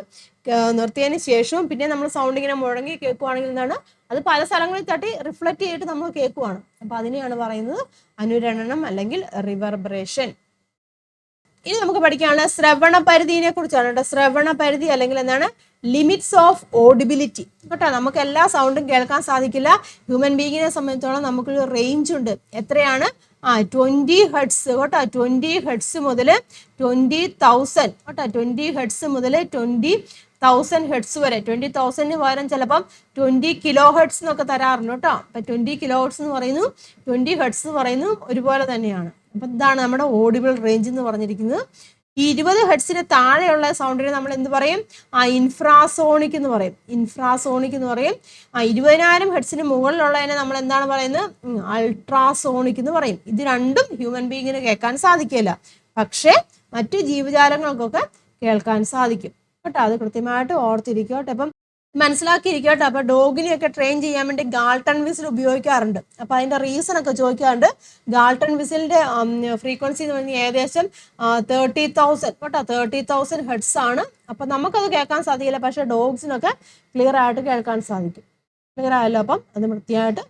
നിർത്തിയതിന് ശേഷവും പിന്നെ നമ്മൾ സൗണ്ട് ഇങ്ങനെ മുഴങ്ങി കേൾക്കുവാണെങ്കിൽ എന്താണ്, അത് പല സ്ഥലങ്ങളിൽ തട്ടി റിഫ്ലക്ട് ചെയ്തിട്ട് നമ്മൾ കേൾക്കുവാണ്. അപ്പൊ അതിനെയാണ് പറയുന്നത് അനുരണനം അല്ലെങ്കിൽ റിവർബറേഷൻ. ഇനി നമുക്ക് പഠിക്കാനുള്ള ശ്രവണ പരിധിയെ കുറിച്ചാണ് കേട്ടോ. ശ്രവണ പരിധി അല്ലെങ്കിൽ എന്താണ്, ലിമിറ്റ്സ് ഓഫ് ഓഡിബിലിറ്റി കേട്ടോ. നമുക്ക് എല്ലാ സൗണ്ടും കേൾക്കാൻ സാധിക്കില്ല. ഹ്യൂമൻ ബീങ്ങിനെ സംബന്ധിച്ചോളം നമുക്കൊരു റേഞ്ച് ഉണ്ട്. എത്രയാണ്, 20 ഹെർട്സ് കേട്ടോ. 20 ഹെർട്സ് മുതൽ 20,000 കേട്ടോ. 20 ഹെർട്സ് മുതൽ 20,000 ഹെർട്സ് വരെ. 20,000 പകരം ചിലപ്പം 20 കിലോ ഹെർട്സ് എന്നൊക്കെ തരാറുണ്ട് കേട്ടോ. അപ്പൊ 20 കിലോ ഹെർട്സ് എന്ന് പറയുന്നു, 20 ഹെർട്സ് എന്ന് പറയുന്നു ഒരുപോലെ തന്നെയാണ്. അപ്പൊ ഇതാണ് നമ്മുടെ ഓഡിബിൾ റേഞ്ച് എന്ന് പറഞ്ഞിരിക്കുന്നത്. ഈ 20 ഹെർട്സിന് താഴെയുള്ള സൗണ്ടിനെ നമ്മൾ എന്ത് പറയും, ഇൻഫ്രാസോണിക് എന്ന് പറയും. ഇൻഫ്രാസോണിക് എന്ന് പറയും. 20,000 ഹെർട്സിന് മുകളിലുള്ളതിനെ നമ്മൾ എന്താണ് പറയുന്നത്, അൾട്രാസോണിക് എന്ന് പറയും. ഇത് രണ്ടും ഹ്യൂമൻ ബീങ്ങിന് കേൾക്കാൻ സാധിക്കില്ല, പക്ഷെ മറ്റു ജീവജാലങ്ങൾക്കൊക്കെ കേൾക്കാൻ സാധിക്കും കേട്ടോ. അത് കൃത്യമായിട്ട് ഓർത്തിരിക്കും കേട്ടോ. അപ്പം മനസ്സിലാക്കിയിരിക്കും കേട്ടോ. അപ്പൊ ഡോഗിനെയൊക്കെ ട്രെയിൻ ചെയ്യാൻ വേണ്ടി ഗാൾട്ടൺ വിസിൽ ഉപയോഗിക്കാറുണ്ട്. അപ്പൊ അതിന്റെ റീസൺ ഒക്കെ ചോദിക്കാറുണ്ട്. ഗാൾട്ടൺ വിസിലിന്റെ ഫ്രീക്വൻസി എന്ന് പറഞ്ഞാൽ ഏകദേശം 30,000 കേട്ടോ. 30,000 ഹെർട്സ് ആണ്. അപ്പൊ നമുക്കത് കേൾക്കാൻ സാധിക്കില്ല, പക്ഷെ ഡോഗ്സിനൊക്കെ ക്ലിയർ ആയിട്ട് കേൾക്കാൻ സാധിക്കും. ക്ലിയർ ആയല്ലോ? അപ്പം അത് വൃത്തിയായിട്ട്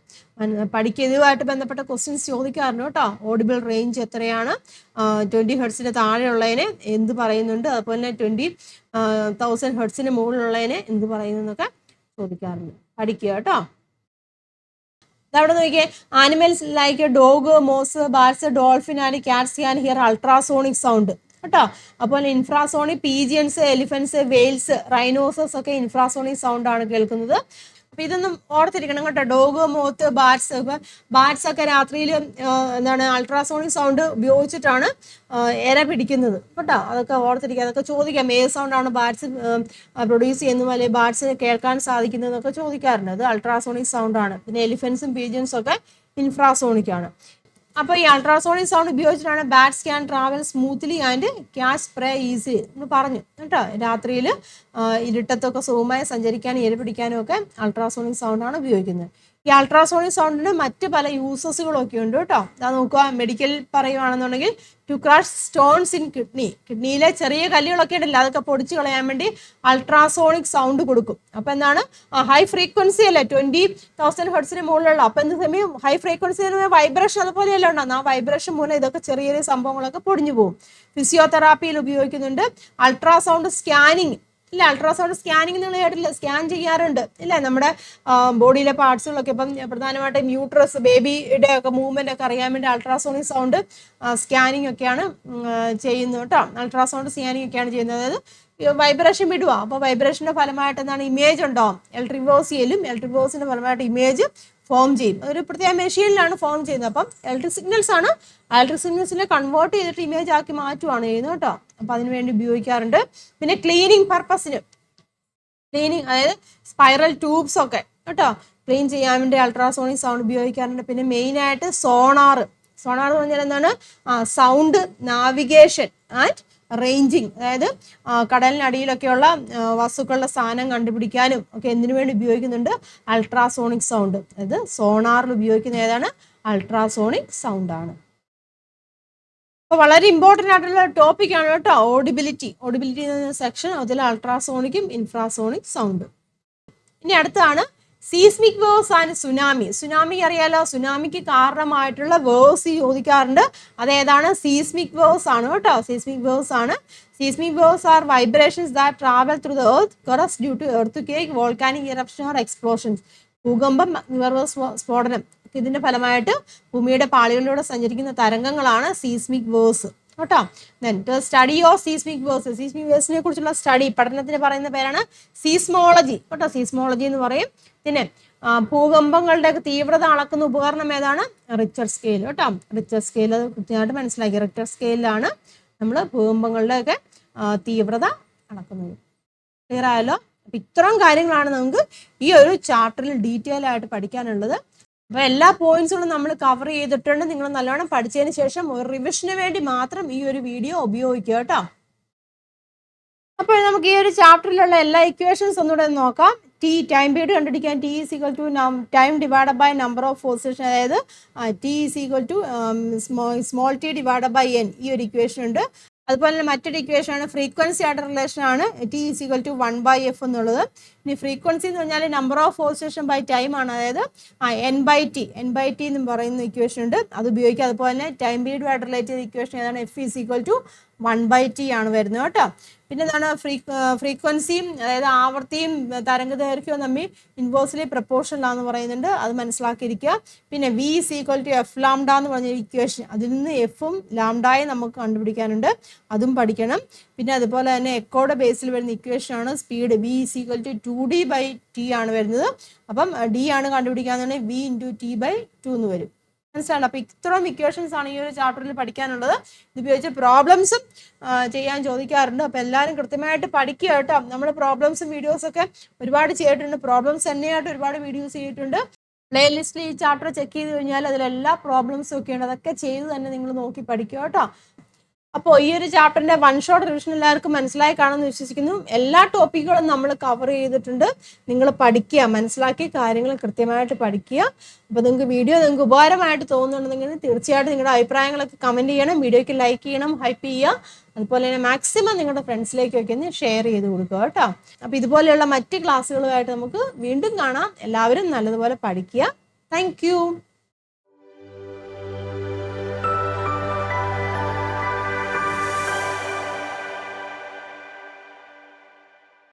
ഇതുമായിട്ട് ബന്ധപ്പെട്ട ക്വസ്റ്റ്യൻസ് ചോദിക്കാറുണ്ട് കേട്ടോ. ഓഡിബിൾ റേഞ്ച് എത്രയാണ്, 20 ഹെർട്സിന് താഴെയുള്ളതിനെ എന്ത് പറയുന്നുണ്ട്, അതുപോലെ തന്നെ 20,000 ഹെർട്സിന് മുകളിലുള്ളതിനെ എന്ത് പറയുന്നൊക്കെ ചോദിക്കാറുണ്ട്. പഠിക്കുക കേട്ടോ. അവിടെ നോക്കിയേ, animals like dog, moths, bats, dolphin and cats can hear ultrasonic sound കേട്ടോ. അപ്പോൾ infrasonic pigeons, elephants, whales, rhinoceros ഒക്കെ ഇൻഫ്രാസോണിക് സൗണ്ട് ആണ് കേൾക്കുന്നത്. അപ്പൊ ഇതൊന്നും ഓർത്തിരിക്കണം കേട്ടോ. Dog, moth, bats. ബാറ്റ്സ് ഒക്കെ രാത്രിയിൽ എന്താണ് അൾട്രാസോണിക് സൗണ്ട് ഉപയോഗിച്ചിട്ടാണ് ഇര പിടിക്കുന്നത് കേട്ടോ. അതൊക്കെ ഓർത്തിരിക്കുക. അതൊക്കെ ചോദിക്കാം, ഏത് സൗണ്ടാണ് ബാറ്റ്സ് പ്രൊഡ്യൂസ് ചെയ്യുന്നത്, അല്ലെങ്കിൽ ബാറ്റ്സിന് കേൾക്കാൻ സാധിക്കുന്നതെന്നൊക്കെ ചോദിക്കാറുണ്ട്. അത് അൾട്രാസോണിക് സൗണ്ടാണ്. പിന്നെ എലിഫൻസും പീജിയൻസും ഒക്കെ ഇൻഫ്രാസോണിക് ആണ്. അപ്പോൾ ഈ അൾട്രാസോണിക് സൗണ്ട് ഉപയോഗിച്ചിട്ടാണ് bats can travel smoothly and catch pray easily എന്ന് പറഞ്ഞു കേട്ടോ. രാത്രിയിൽ ഇരുട്ടത്തൊക്കെ സുഖമായി സഞ്ചരിക്കാനും ഇര പിടിക്കാനും ഒക്കെ അൾട്രാസോണിക് സൗണ്ടാണ് ഉപയോഗിക്കുന്നത്. ഈ അൾട്രാസോണിക് സൗണ്ടിന് മറ്റ് പല യൂസസുകളൊക്കെ ഉണ്ട് കേട്ടോ. അതാ നോക്കുക, മെഡിക്കൽ പറയുകയാണെന്നുണ്ടെങ്കിൽ to crush stones in kidney. കിഡ്നിയിലെ ചെറിയ കല്ലുകളൊക്കെ ഉണ്ടല്ലോ, അതൊക്കെ പൊടിച്ച് കളയാൻ വേണ്ടി അൾട്രാസോണിക് സൗണ്ട് കൊടുക്കും. അപ്പം എന്താണ്, ഹൈ ഫ്രീക്വൻസി അല്ലേ, 20,000 ഹെർട്സിന് മുകളിലുള്ള. അപ്പം എന്ത് സമയം ഹൈ ഫ്രീക്വൻസി വൈബ്രേഷൻ അതുപോലെയല്ല ഉണ്ടാകും. ആ വൈബ്രേഷൻ മൂലം ഇതൊക്കെ ചെറിയ ചെറിയ സംഭവങ്ങളൊക്കെ പൊടിഞ്ഞു പോകും. ഫിസിയോതെറാപ്പിയിൽ ഉപയോഗിക്കുന്നുണ്ട്. അൾട്രാസൗണ്ട് സ്കാനിങ് ഇല്ല, അൾട്രാസൗണ്ട് സ്കാനിങ് നിങ്ങൾ കേട്ടില്ല, സ്കാൻ ചെയ്യാറുണ്ട് ഇല്ലേ നമ്മുടെ ബോഡിയിലെ പാർട്സുകളൊക്കെ. ഇപ്പം പ്രധാനമായിട്ടും യൂട്രസ്, ബേബിയുടെ ഒക്കെ മൂവ്മെന്റ് ഒക്കെ അറിയാൻ വേണ്ടി അൾട്രാസോണിക് സൗണ്ട് സ്കാനിങ് ഒക്കെയാണ് ചെയ്യുന്നത് കേട്ടോ. അൾട്രാസൗണ്ട് സ്കാനിങ് ഒക്കെയാണ് ചെയ്യുന്നത്. അതായത് വൈബ്രേഷൻ വിടുക. അപ്പോൾ വൈബ്രേഷന്റെ ഫലമായിട്ട് എന്താണ്, ഇമേജ് ഉണ്ടാവും. ഇലക്ട്രിക് ഇലക്ട്രിക് ഫലമായിട്ട് ഇമേജ് ഫോം ചെയ്യും. ഒരു പ്രത്യേക മെഷീനിലാണ് ഫോം ചെയ്യുന്നത്. അപ്പം ഇലക്ട്രിക് സിഗ്നൽസ് ആണ്. ഇലക്ട്രിക് സിഗ്നൽസിനെ കൺവേർട്ട് ചെയ്തിട്ട് ഇമേജ് ആക്കി മാറ്റുകയാണ് ചെയ്യുന്നത് കേട്ടോ. അപ്പം അതിനുവേണ്ടി ഉപയോഗിക്കാറുണ്ട്. പിന്നെ ക്ലീനിങ് പർപ്പസിന്, അതായത് സ്പൈറൽ ട്യൂബ്സ് ഒക്കെ കേട്ടോ ക്ലീൻ ചെയ്യാൻ വേണ്ടി അൾട്രാസോണിക് സൗണ്ട് ഉപയോഗിക്കാറുണ്ട്. പിന്നെ മെയിനായിട്ട് സോണാർ എന്ന് പറഞ്ഞാൽ എന്താണ്, സൗണ്ട് നാവിഗേഷൻ ആൻഡ് റേഞ്ചിങ്. അതായത് കടലിനടിയിലൊക്കെയുള്ള വസ്തുക്കളുടെ സ്ഥാനം കണ്ടുപിടിക്കാനും ഒക്കെ എന്തിനു വേണ്ടി ഉപയോഗിക്കുന്നുണ്ട്, അൾട്രാസോണിക് സൗണ്ട്. അതായത് സോണാറിൽ ഉപയോഗിക്കുന്ന ഏതാണ്, അൾട്രാസോണിക് സൗണ്ട് ആണ്. അപ്പോൾ വളരെ ഇമ്പോർട്ടൻ്റ് ആയിട്ടുള്ള ടോപ്പിക്കാണ് കേട്ടോ ഓഡിബിലിറ്റി എന്ന സെക്ഷൻ. അതിൽ അൾട്രാസോണിക്കും ഇൻഫ്രാസോണിക് സൗണ്ട്. ഇനി അടുത്താണ് seismic waves and tsunami. Tsunami അറിയാലോ, സുനാമിക്ക് കാരണമായിട്ടുള്ള വേവ്സ് ചോദിക്കാറുണ്ട്. അതേതാണ്, സീസ്മിക് വേവ്സ് ആണ് കേട്ടോ. സീസ്മിക് വേവ്സ് ആണ്. Seismic waves are vibrations that travel through the earth occurs due to earth volcanic eruption or explosions. ഭൂകമ്പം, അഗ്നിപർവ്വത സ്ഫോടനം, ഇതിന്റെ ഫലമായിട്ട് ഭൂമിയുടെ പാളികളിലൂടെ സഞ്ചരിക്കുന്ന തരംഗങ്ങളാണ് സീസ്മിക് വേവ്സ് കേട്ടോ. Then study of seismic waves. Seismic വേവ്സിനെ കുറിച്ചുള്ള പഠനത്തിന് പറയുന്ന പേരാണ് സീസ്മോളജി കേട്ടോ. സീസ്മോളജി എന്ന് പറയും. പിന്നെ ഭൂകമ്പങ്ങളുടെ തീവ്രത അളക്കുന്ന ഉപകരണം ഏതാണ്, റിക്ടർ സ്കെയിൽ കേട്ടോ. റിക്ടർ സ്കെയിൽ അത് കൃത്യമായിട്ട് മനസ്സിലാക്കി. റിക്ടർ സ്കെയിലാണ് നമ്മൾ ഭൂകമ്പങ്ങളുടെ ഒക്കെ തീവ്രത അളക്കുന്നത്. ക്ലിയർ ആയല്ലോ. അപ്പൊ ഇത്രയും കാര്യങ്ങളാണ് നമുക്ക് ഈ ഒരു ചാപ്റ്ററിൽ ഡീറ്റെയിൽ ആയിട്ട് പഠിക്കാനുള്ളത്. അപ്പൊ എല്ലാ പോയിന്റ്സുകളും നമ്മൾ കവർ ചെയ്തിട്ടുണ്ട്. നിങ്ങൾ നല്ലോണം പഠിച്ചതിന് ശേഷം ഒരു റിവിഷന് വേണ്ടി മാത്രം ഈ ഒരു വീഡിയോ ഉപയോഗിക്കുക കേട്ടോ. അപ്പോൾ നമുക്ക് ഈ ഒരു ചാപ്റ്ററിലുള്ള എല്ലാ ഇക്വേഷൻസ് ഒന്നുകൂടെ നോക്കാം. ടൈം പീരീഡ് കണ്ടുപിടിക്കാൻ T is equal to time divided by number of forces. അതായത് T is equal to small t divided by n. ഈ ഒരു ഇക്വേഷൻ ഉണ്ട്. അതുപോലെ തന്നെ മറ്റൊരു ഇക്വേഷൻ ആണ് ഫ്രീക്വൻസി ആയിട്ട് റിലേഷൻ ആണ് T is equal to 1/f എന്നുള്ളത്. ഇനി ഫ്രീക്വൻസി എന്ന് പറഞ്ഞാൽ number of force station by time ആണ്. അതായത് n/t എന്ന് പറയുന്ന ഇക്വേഷൻ ഉണ്ട്, അത് ഉപയോഗിക്കുക. അതുപോലെ തന്നെ ടൈം പീരീഡുമായിട്ട് റിലേറ്റ് ചെയ്ത ഇക്വേഷൻ ഏതാണ്, F is equal to 1/t ആണ് വരുന്നത് കേട്ടോ. പിന്നെ എന്താണ് ഫ്രീക്വൻസിയും അതായത് ആവർത്തിയും തരംഗദൈർഘ്യവും തമ്മിൽ ഇൻവേഴ്സ്ലി പ്രപ്പോർഷനിലാന്ന് പറയുന്നുണ്ട്, അത് മനസ്സിലാക്കിയിരിക്കുക. പിന്നെ V is equal to f lambda എന്ന് പറഞ്ഞ ഇക്വേഷൻ, അതിൽ നിന്ന് എഫും ലാംഡായും നമുക്ക് കണ്ടുപിടിക്കാനുണ്ട്, അതും പഠിക്കണം. പിന്നെ അതുപോലെ തന്നെ എക്കോയുടെ ബേസിൽ വരുന്ന ഇക്വേഷൻ ആണ് speed. V is equal to 2d/t ആണ് വരുന്നത്. അപ്പം d ആണ് കണ്ടുപിടിക്കാന്നുണ്ടെങ്കിൽ V into t/2 എന്ന് വരും. മനസ്സിലാണല്ലോ. അപ്പൊ ഇത്രയും ഇക്വേഷൻസ് ആണ് ഈ ഒരു ചാപ്റ്ററിൽ പഠിക്കാനുള്ളത്. ഇത് ഉപയോഗിച്ച് പ്രോബ്ലംസും ചെയ്യാൻ ചോദിക്കാറുണ്ട്. അപ്പൊ എല്ലാവരും കൃത്യമായിട്ട് പഠിക്കുക കേട്ടോ. നമ്മൾ പ്രോബ്ലംസും വീഡിയോസും ഒക്കെ ഒരുപാട് ചെയ്തിട്ടുണ്ട്. പ്രോബ്ലംസ് തന്നെയായിട്ട് ഒരുപാട് വീഡിയോസ് ചെയ്തിട്ടുണ്ട്. പ്ലേലിസ്റ്റിൽ ഈ ചാപ്റ്റർ ചെക്ക് ചെയ്ത് കഴിഞ്ഞാൽ അതിലെല്ലാ പ്രോബ്ലംസും ഒക്കെ ഉണ്ട്. അതൊക്കെ ചെയ്ത് തന്നെ നിങ്ങൾ നോക്കി പഠിക്കുക കേട്ടോ. അപ്പോൾ ഈ ഒരു ചാപ്റ്ററിന്റെ വൺ ഷോട്ട് റിവിഷൻ എല്ലാവർക്കും മനസ്സിലായി കാണുമെന്ന് വിശ്വസിക്കുന്നു. എല്ലാ ടോപ്പിക്കുകളും നമ്മൾ കവർ ചെയ്തിട്ടുണ്ട്. നിങ്ങൾ പഠിക്കുക, മനസ്സിലാക്കി കാര്യങ്ങൾ കൃത്യമായിട്ട് പഠിക്കുക. അപ്പോൾ നിങ്ങൾക്ക് ഉപകാരമായിട്ട് തോന്നുന്നുണ്ടെങ്കിൽ തീർച്ചയായിട്ടും നിങ്ങളുടെ അഭിപ്രായങ്ങളൊക്കെ കമന്റ് ചെയ്യണം, വീഡിയോയ്ക്ക് ലൈക്ക് ചെയ്യണം, ഹൈപ്പ് ചെയ്യുക. അതുപോലെ തന്നെ മാക്സിമം നിങ്ങളുടെ ഫ്രണ്ട്സിലേക്കൊക്കെ ഒന്ന് ഷെയർ ചെയ്ത് കൊടുക്കുക കേട്ടോ. അപ്പോൾ ഇതുപോലെയുള്ള മറ്റ് ക്ലാസ്സുകളുമായിട്ട് നമുക്ക് വീണ്ടും കാണാം. എല്ലാവരും നല്ലതുപോലെ പഠിക്കുക. താങ്ക്